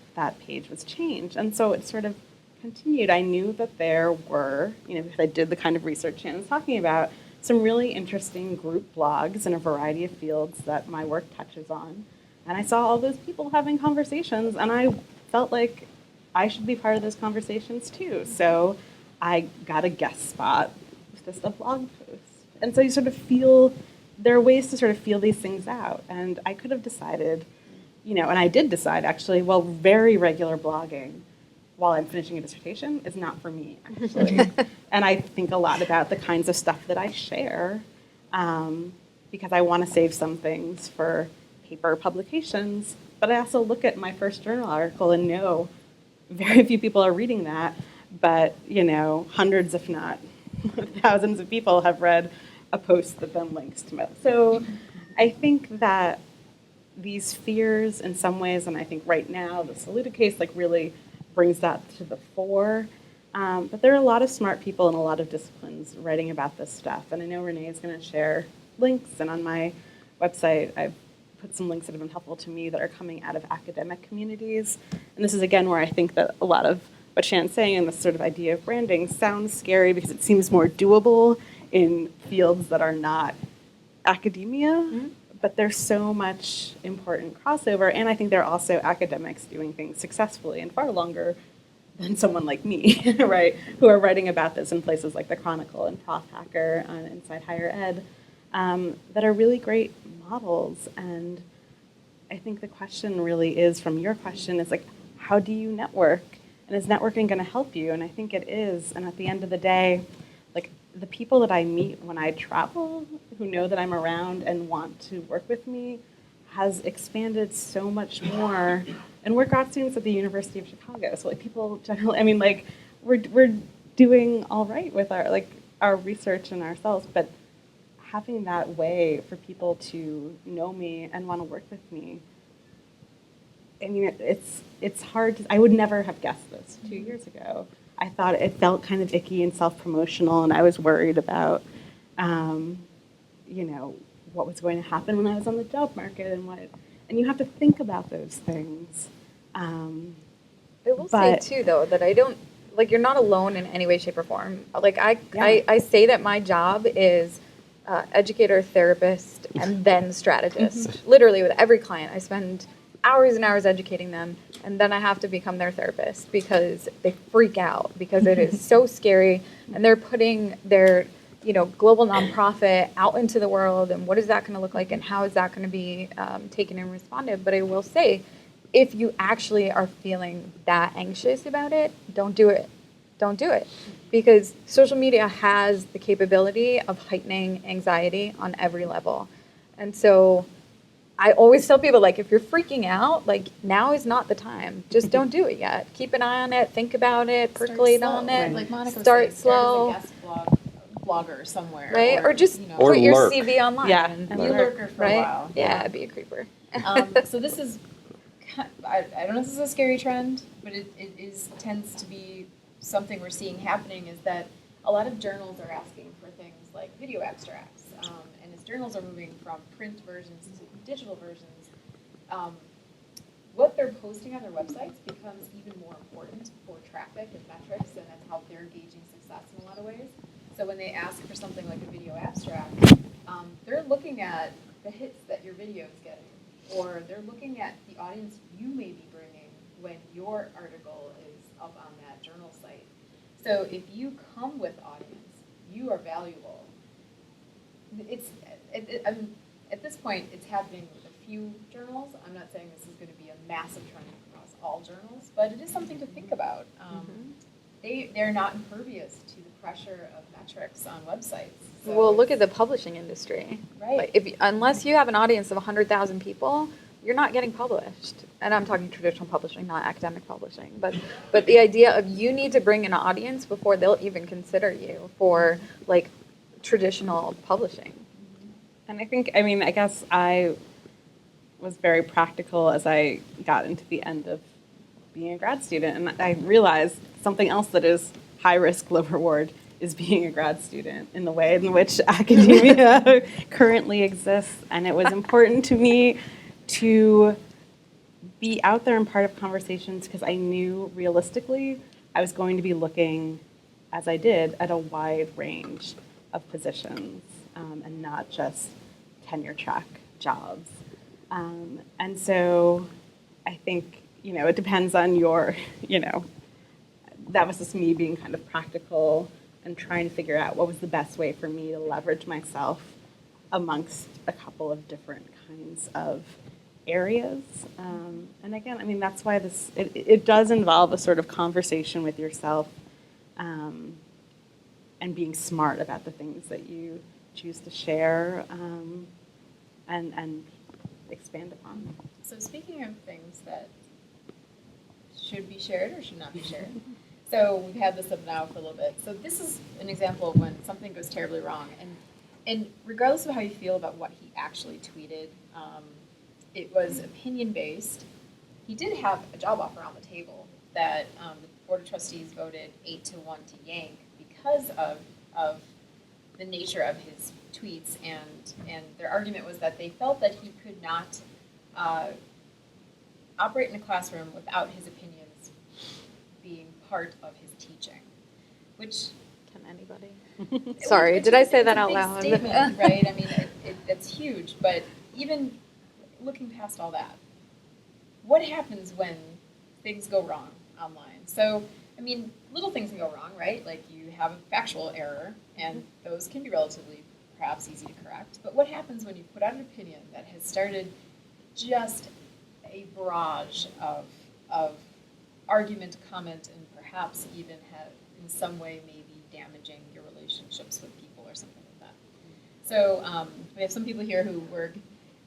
Speaker 4: page was changed. And so it sort of continued. I knew that there were, because I did the kind of research Shannon's talking about, some really interesting group blogs in a variety of fields that my work touches on. And I saw all those people having conversations, and I felt like I should be part of those conversations too. So I got a guest spot with just a blog post. And so you sort of feel, there are ways to sort of feel these things out. And I could have decided, and I did decide actually, well, very regular blogging while I'm finishing a dissertation is not for me, actually. And I think a lot about the kinds of stuff that I share because I want to save some things for paper publications. But I also look at my first journal article and know very few people are reading that, but hundreds, if not thousands of people have read a post that then links to it. So I think that these fears in some ways, and I think right now the Saluda case really brings that to the fore. But there are a lot of smart people in a lot of disciplines writing about this stuff. And I know Renee is going to share links, and on my website I've put some links that have been helpful to me that are coming out of academic communities. And this is again where I think that a lot of what Shannon's saying and this sort of idea of branding sounds scary because it seems more doable in fields that are not academia. Mm-hmm. But there's so much important crossover, and I think there are also academics doing things successfully and far longer than someone like me, right, who are writing about this in places like the Chronicle and Prof Hacker Inside Higher Ed that are really great models. And I think the question really is, from your question, is how do you network? And is networking going to help you? And I think it is. And at the end of the day, the people that I meet when I travel, who know that I'm around and want to work with me, has expanded so much more. And we're grad students at the University of Chicago, so people generally, we're doing all right with our research and ourselves, but having that way for people to know me and want to work with me, it's hard. I would never have guessed this 2 years ago. I thought it felt kind of icky and self-promotional, and I was worried about, what was going to happen when I was on the job market and you have to think about those things.
Speaker 3: I will say too, though, that I don't, you're not alone in any way, shape, or form. I say that my job is educator, therapist, and then strategist. Mm-hmm. Literally with every client, I spend hours and hours educating them, and then I have to become their therapist because they freak out because it is so scary, and they're putting their global nonprofit out into the world, and what is that going to look like, and how is that going to be taken and responded. But I will say, if you actually are feeling that anxious about it, don't do it. Don't do it. Because social media has the capability of heightening anxiety on every level. And so I always tell people, if you're freaking out, now is not the time. Just don't do it yet. Keep an eye on it, think about it, percolate on it.
Speaker 2: Like Monica was
Speaker 3: start
Speaker 2: saying,
Speaker 3: slow.
Speaker 2: Start as a guest blogger somewhere.
Speaker 3: Right? Or just
Speaker 6: Or
Speaker 3: put your
Speaker 6: lurk.
Speaker 3: CV online.
Speaker 4: Yeah.
Speaker 2: Be a lurker for a while.
Speaker 3: Yeah, be a creeper.
Speaker 2: So this is, I don't know if this is a scary trend, but it tends to be something we're seeing happening, is that a lot of journals are asking for things like video abstracts. And as journals are moving from print versions to digital versions, what they're posting on their websites becomes even more important for traffic and metrics, and that's how they're gauging success in a lot of ways. So when they ask for something like a video abstract, they're looking at the hits that your video is getting, or they're looking at the audience you may be bringing when your article is up on that journal site. So if you come with audience, you are valuable. At this point, it's happening with a few journals. I'm not saying this is going to be a massive trend across all journals, but it is something to think about. They're not impervious to the pressure of metrics on websites. So
Speaker 3: Well, look at the publishing industry.
Speaker 2: Right.
Speaker 3: Like unless you have an audience of 100,000 people, you're not getting published. And I'm talking traditional publishing, not academic publishing. But the idea of you need to bring an audience before they'll even consider you for like traditional publishing.
Speaker 4: And I guess I was very practical as I got into the end of being a grad student. And I realized something else that is high risk, low reward is being a grad student in the way in which academia currently exists. And it was important to me to be out there and part of conversations because I knew realistically I was going to be looking, as I did, at a wide range of positions and not just tenure track jobs. And so I think, it depends on your, that was just me being kind of practical and trying to figure out what was the best way for me to leverage myself amongst a couple of different kinds of areas. And again, that's why it does involve a sort of conversation with yourself and being smart about the things that you choose to share and expand upon.
Speaker 2: So speaking of things that should be shared or should not be shared, so we've had this up now for a little bit. So this is an example of when something goes terribly wrong. And regardless of how you feel about what he actually tweeted, it was opinion-based. He did have a job offer on the table that the Board of Trustees voted 8-1 to yank because of the nature of his tweets, and their argument was that they felt that he could not operate in a classroom without his opinions being part of his teaching, which
Speaker 3: Can anybody? Sorry, did I say that out loud?
Speaker 2: It's a big statement, right? I mean, it's huge, but even looking past all that, what happens when things go wrong online? So, little things can go wrong, right? Like you have a factual error, and those can be relatively perhaps easy to correct. But what happens when you put out an opinion that has started just a barrage of argument, comment, and perhaps even have in some way maybe damaging your relationships with people or something like that? So we have some people here who work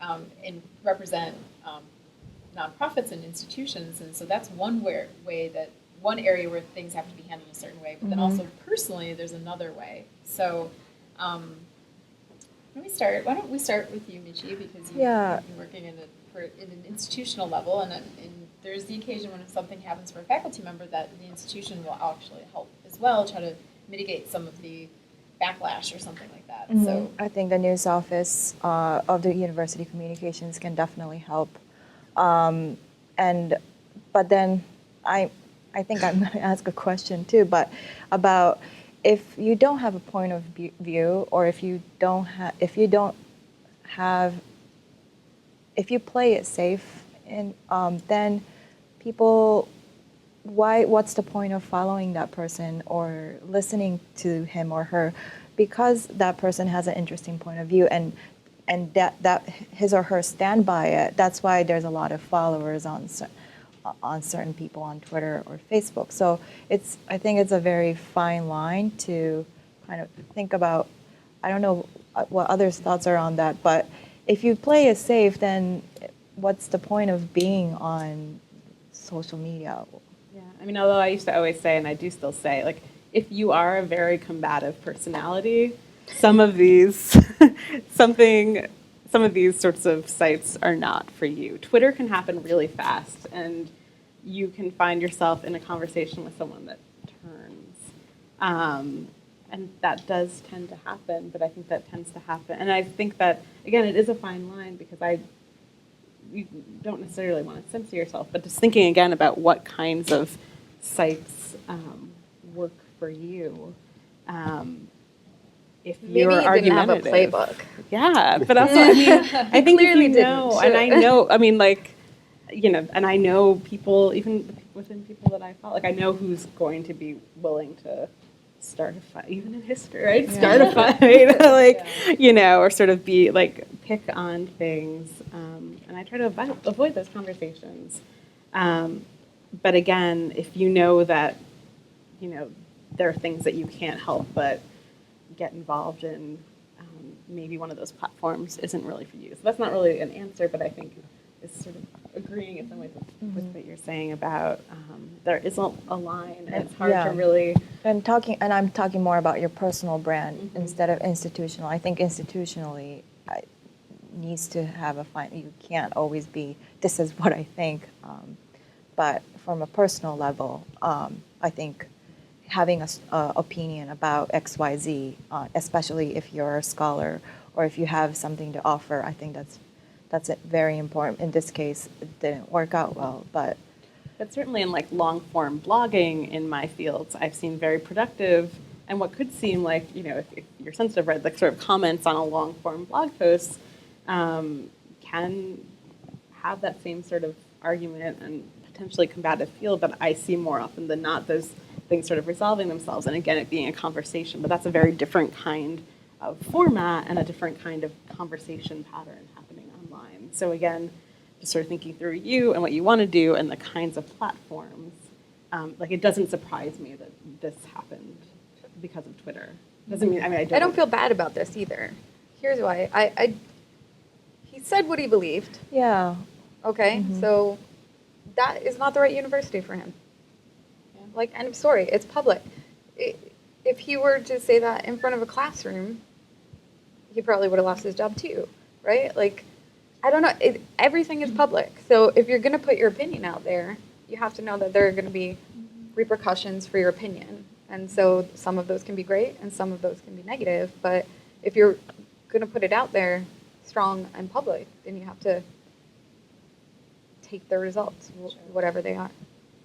Speaker 2: and represent nonprofits and institutions, and so that's one area where things have to be handled a certain way. But then also personally, there's another way. So why don't we start with you, Michi, because you've been working in an institutional level, and there's the occasion when if something happens for a faculty member that the institution will actually help as well, try to mitigate some of the backlash or something like that. So
Speaker 7: I think the news office of the university communications can definitely help. But then I think I'm going to ask a question too, but about if you don't have a point of view, or if you play it safe, and then people, what's the point of following that person or listening to him or her, because that person has an interesting point of view and that his or her stand by it. That's why there's a lot of followers on certain people on Twitter or Facebook. So I think it's a very fine line to kind of think about. I don't know what others' thoughts are on that, but if you play it safe, then what's the point of being on social media?
Speaker 4: Yeah, although I used to always say, and I do still say, like, if you are a very combative personality, some of these sorts of sites are not for you. Twitter can happen really fast, and you can find yourself in a conversation with someone that turns. And that does tend to happen, but I think that tends to happen. And I think that, again, it is a fine line, because you don't necessarily want to censor yourself, but just thinking again about what kinds of sites work for you. If
Speaker 3: Maybe
Speaker 4: you're
Speaker 3: you didn't have a
Speaker 4: argumentative.
Speaker 3: playbook.
Speaker 4: Yeah, but also, I think if you know, and I know, and I know people, even within people that I follow, like I know who's going to be willing to start a fight, even in history, right? Start a fight, like, or sort of be like pick on things. And I try to avoid those conversations. But again, if you know that, there are things that you can't help but get involved in, maybe one of those platforms isn't really for you. So that's not really an answer, but I think it's sort of agreeing in some ways with what you're saying about there isn't a line, and it's hard to really.
Speaker 7: And I'm talking more about your personal brand instead of institutional. I think institutionally needs to have a fine. You can't always be, this is what I think. But from a personal level, I think having an opinion about XYZ, especially if you're a scholar or if you have something to offer, I think that's very important. In this case, it didn't work out well, but
Speaker 4: certainly in like long form blogging in my fields, I've seen very productive, and what could seem like, if you're sensitive, right, like sort of comments on a long form blog post can have that same sort of argument and potentially combative feel, but I see more often than not those things sort of resolving themselves, and again, it being a conversation, but that's a very different kind of format and a different kind of conversation pattern happening online. So again, just sort of thinking through you and what you want to do and the kinds of platforms, like it doesn't surprise me that this happened because of Twitter. Doesn't mean, I
Speaker 3: don't feel bad about this either. Here's why. He said what he believed.
Speaker 7: Yeah.
Speaker 3: Okay, so that is not the right university for him. Like, and I'm sorry, it's public. If he were to say that in front of a classroom, he probably would have lost his job too, right? Like, I don't know. Everything is public. So if you're going to put your opinion out there, you have to know that there are going to be repercussions for your opinion. And so some of those can be great and some of those can be negative. But if you're going to put it out there strong and public, then you have to take the results, whatever they are.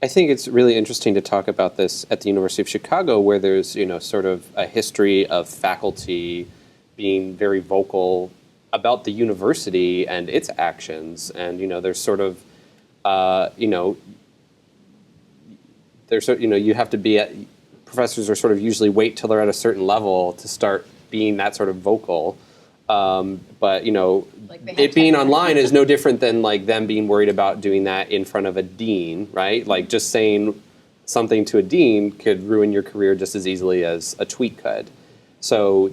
Speaker 6: I think it's really interesting to talk about this at the University of Chicago, where there's, sort of a history of faculty being very vocal about the university and its actions. And, there's sort of, you have to be professors are sort of usually wait till they're at a certain level to start being that sort of vocal. But, it being online is no different than like them being worried about doing that in front of a dean, right? Like just saying something to a dean could ruin your career just as easily as a tweet could. So,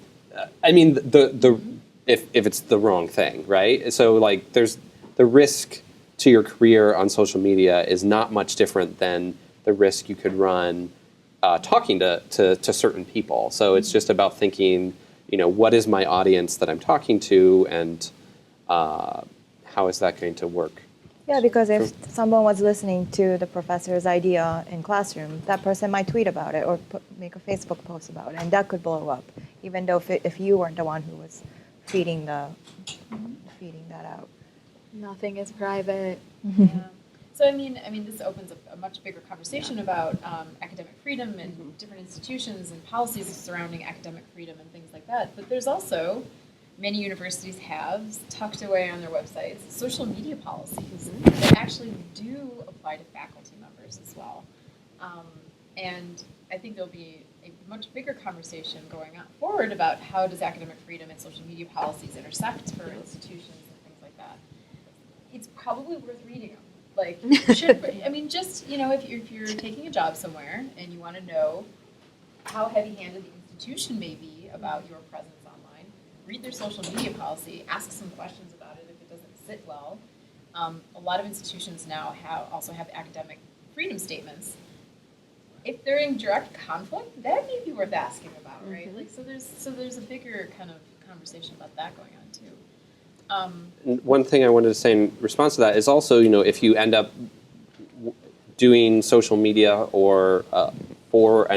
Speaker 6: if it's the wrong thing, right? So like there's the risk to your career on social media is not much different than the risk you could run talking to certain people. So it's just about thinking, what is my audience that I'm talking to, and how is that going to work?
Speaker 7: Yeah, because if someone was listening to the professor's idea in classroom, that person might tweet about it or make a Facebook post about it, and that could blow up, even though if you weren't the one who was feeding that out.
Speaker 3: Nothing is private.
Speaker 2: Yeah. So this opens up a much bigger conversation about academic freedom and different institutions and policies surrounding academic freedom and things like that. But there's also, many universities have tucked away on their websites social media policies that actually do apply to faculty members as well. And I think there'll be a much bigger conversation going on forward about how does academic freedom and social media policies intersect for institutions and things like that. It's probably worth reading them. Like, if you're taking a job somewhere and you want to know how heavy-handed the institution may be about your presence online, read their social media policy, ask some questions about it if it doesn't sit well. A lot of institutions now also have academic freedom statements. If they're in direct conflict, that may be worth asking about, right? Like, so there's a bigger kind of conversation about that going on too.
Speaker 6: One thing I wanted to say in response to that is also, if you end up doing social media or for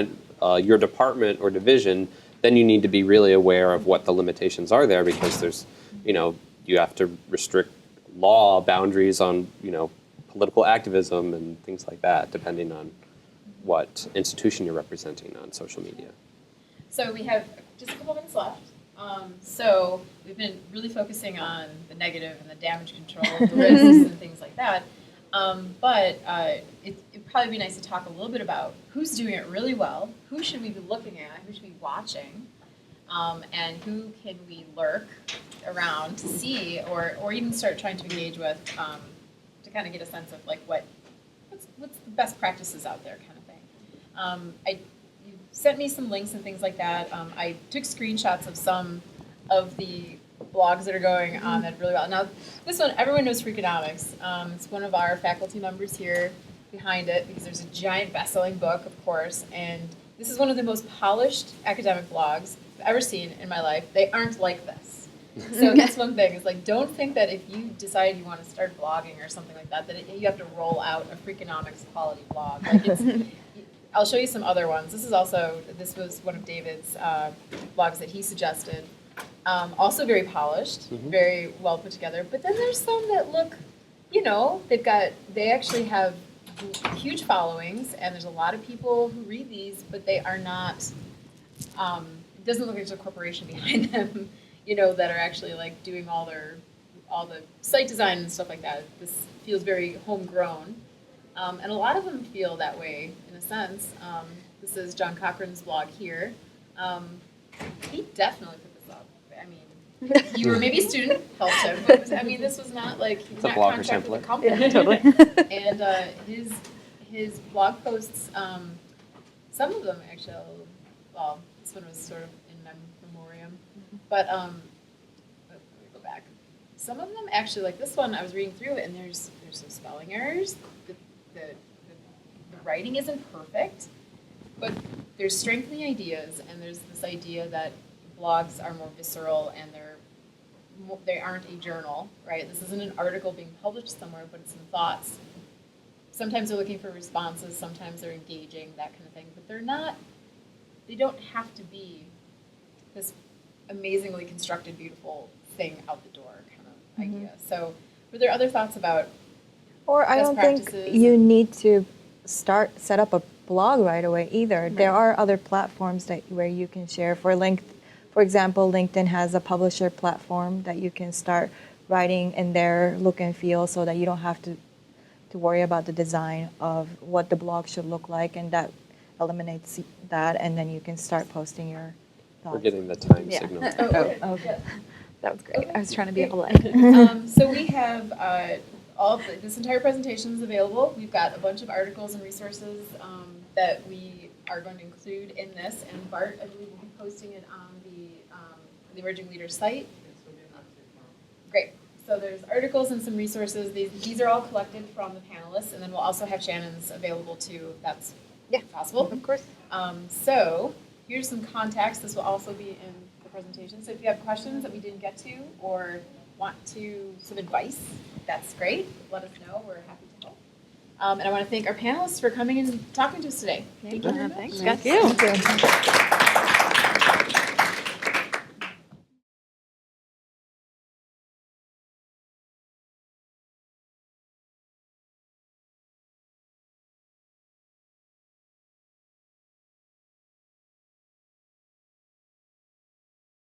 Speaker 6: your department or division, then you need to be really aware of what the limitations are there, because there's, you have to restrict law boundaries on, political activism and things like that, depending on what institution you're representing on social media.
Speaker 2: So we have just a couple minutes left. So we've been really focusing on the negative and the damage control, the risks and things like that. But it'd probably be nice to talk a little bit about who's doing it really well, who should we be looking at, who should we be watching, and who can we lurk around to see, or even start trying to engage with, to kind of get a sense of like what's the best practices out there, kind of thing. You sent me some links and things like that. I took screenshots of some of the blogs that are going on that really well. Now, this one, everyone knows Freakonomics. It's one of our faculty members here behind it because there's a giant best-selling book, of course, and this is one of the most polished academic blogs I've ever seen in my life. They aren't like this. So that's one thing, is like, don't think that if you decide you want to start blogging or something like that, you have to roll out a Freakonomics quality blog. Like I'll show you some other ones. This was one of David's blogs that he suggested. Also very polished, very well put together. But then there's some that look, they actually have huge followings, and there's a lot of people who read these, but they are not, it doesn't look like there's a corporation behind them, that are actually like doing all the site design and stuff like that. This feels very homegrown. And a lot of them feel that way in a sense. This is John Cochran's blog here. He definitely put this up. I mean, you were maybe a student, helped him, but this was not like, he was
Speaker 6: It's a
Speaker 2: not
Speaker 6: blogger
Speaker 2: contracted with
Speaker 6: template.
Speaker 2: a company.
Speaker 3: Yeah, totally.
Speaker 2: And his blog posts, some of them actually, well, this one was sort of in memoriam, but let me go back. Some of them actually, like this one, I was reading through it, and there's some spelling errors. The writing isn't perfect, but there's strength in the ideas, and there's this idea that blogs are more visceral, and they aren't a journal, right? This isn't an article being published somewhere, but it's some thoughts. Sometimes they're looking for responses, sometimes they're engaging, that kind of thing, but they don't have to be this amazingly constructed, beautiful thing out the door kind of idea. So were there other thoughts about
Speaker 7: Or I
Speaker 2: best
Speaker 7: don't think
Speaker 2: practices
Speaker 7: you
Speaker 2: and-
Speaker 7: need to set up a blog right away either. There are other platforms where you can share. For example, LinkedIn has a publisher platform that you can start writing in their look and feel, so that you don't have to worry about the design of what the blog should look like, and that eliminates that, and then you can start posting your thoughts.
Speaker 6: We're getting the time
Speaker 3: Yeah.
Speaker 6: signal.
Speaker 3: Okay. That was great. I was trying to be polite.
Speaker 2: So we have this entire presentation is available. We've got a bunch of articles and resources that we are going to include in this, and Bart, I believe, will be posting it on the Emerging Leaders site. Great. So there's articles and some resources. These are all collected from the panelists, and then we'll also have Shannon's available too, if that's possible.
Speaker 3: Of course.
Speaker 2: So here's some context. This will also be in the presentation. So if you have questions that we didn't get to, or want some advice, that's great. Let us know. We're happy to help. And I want to thank our panelists for coming and talking to us today. Thank you very much.
Speaker 3: Thanks, guys. Thank you.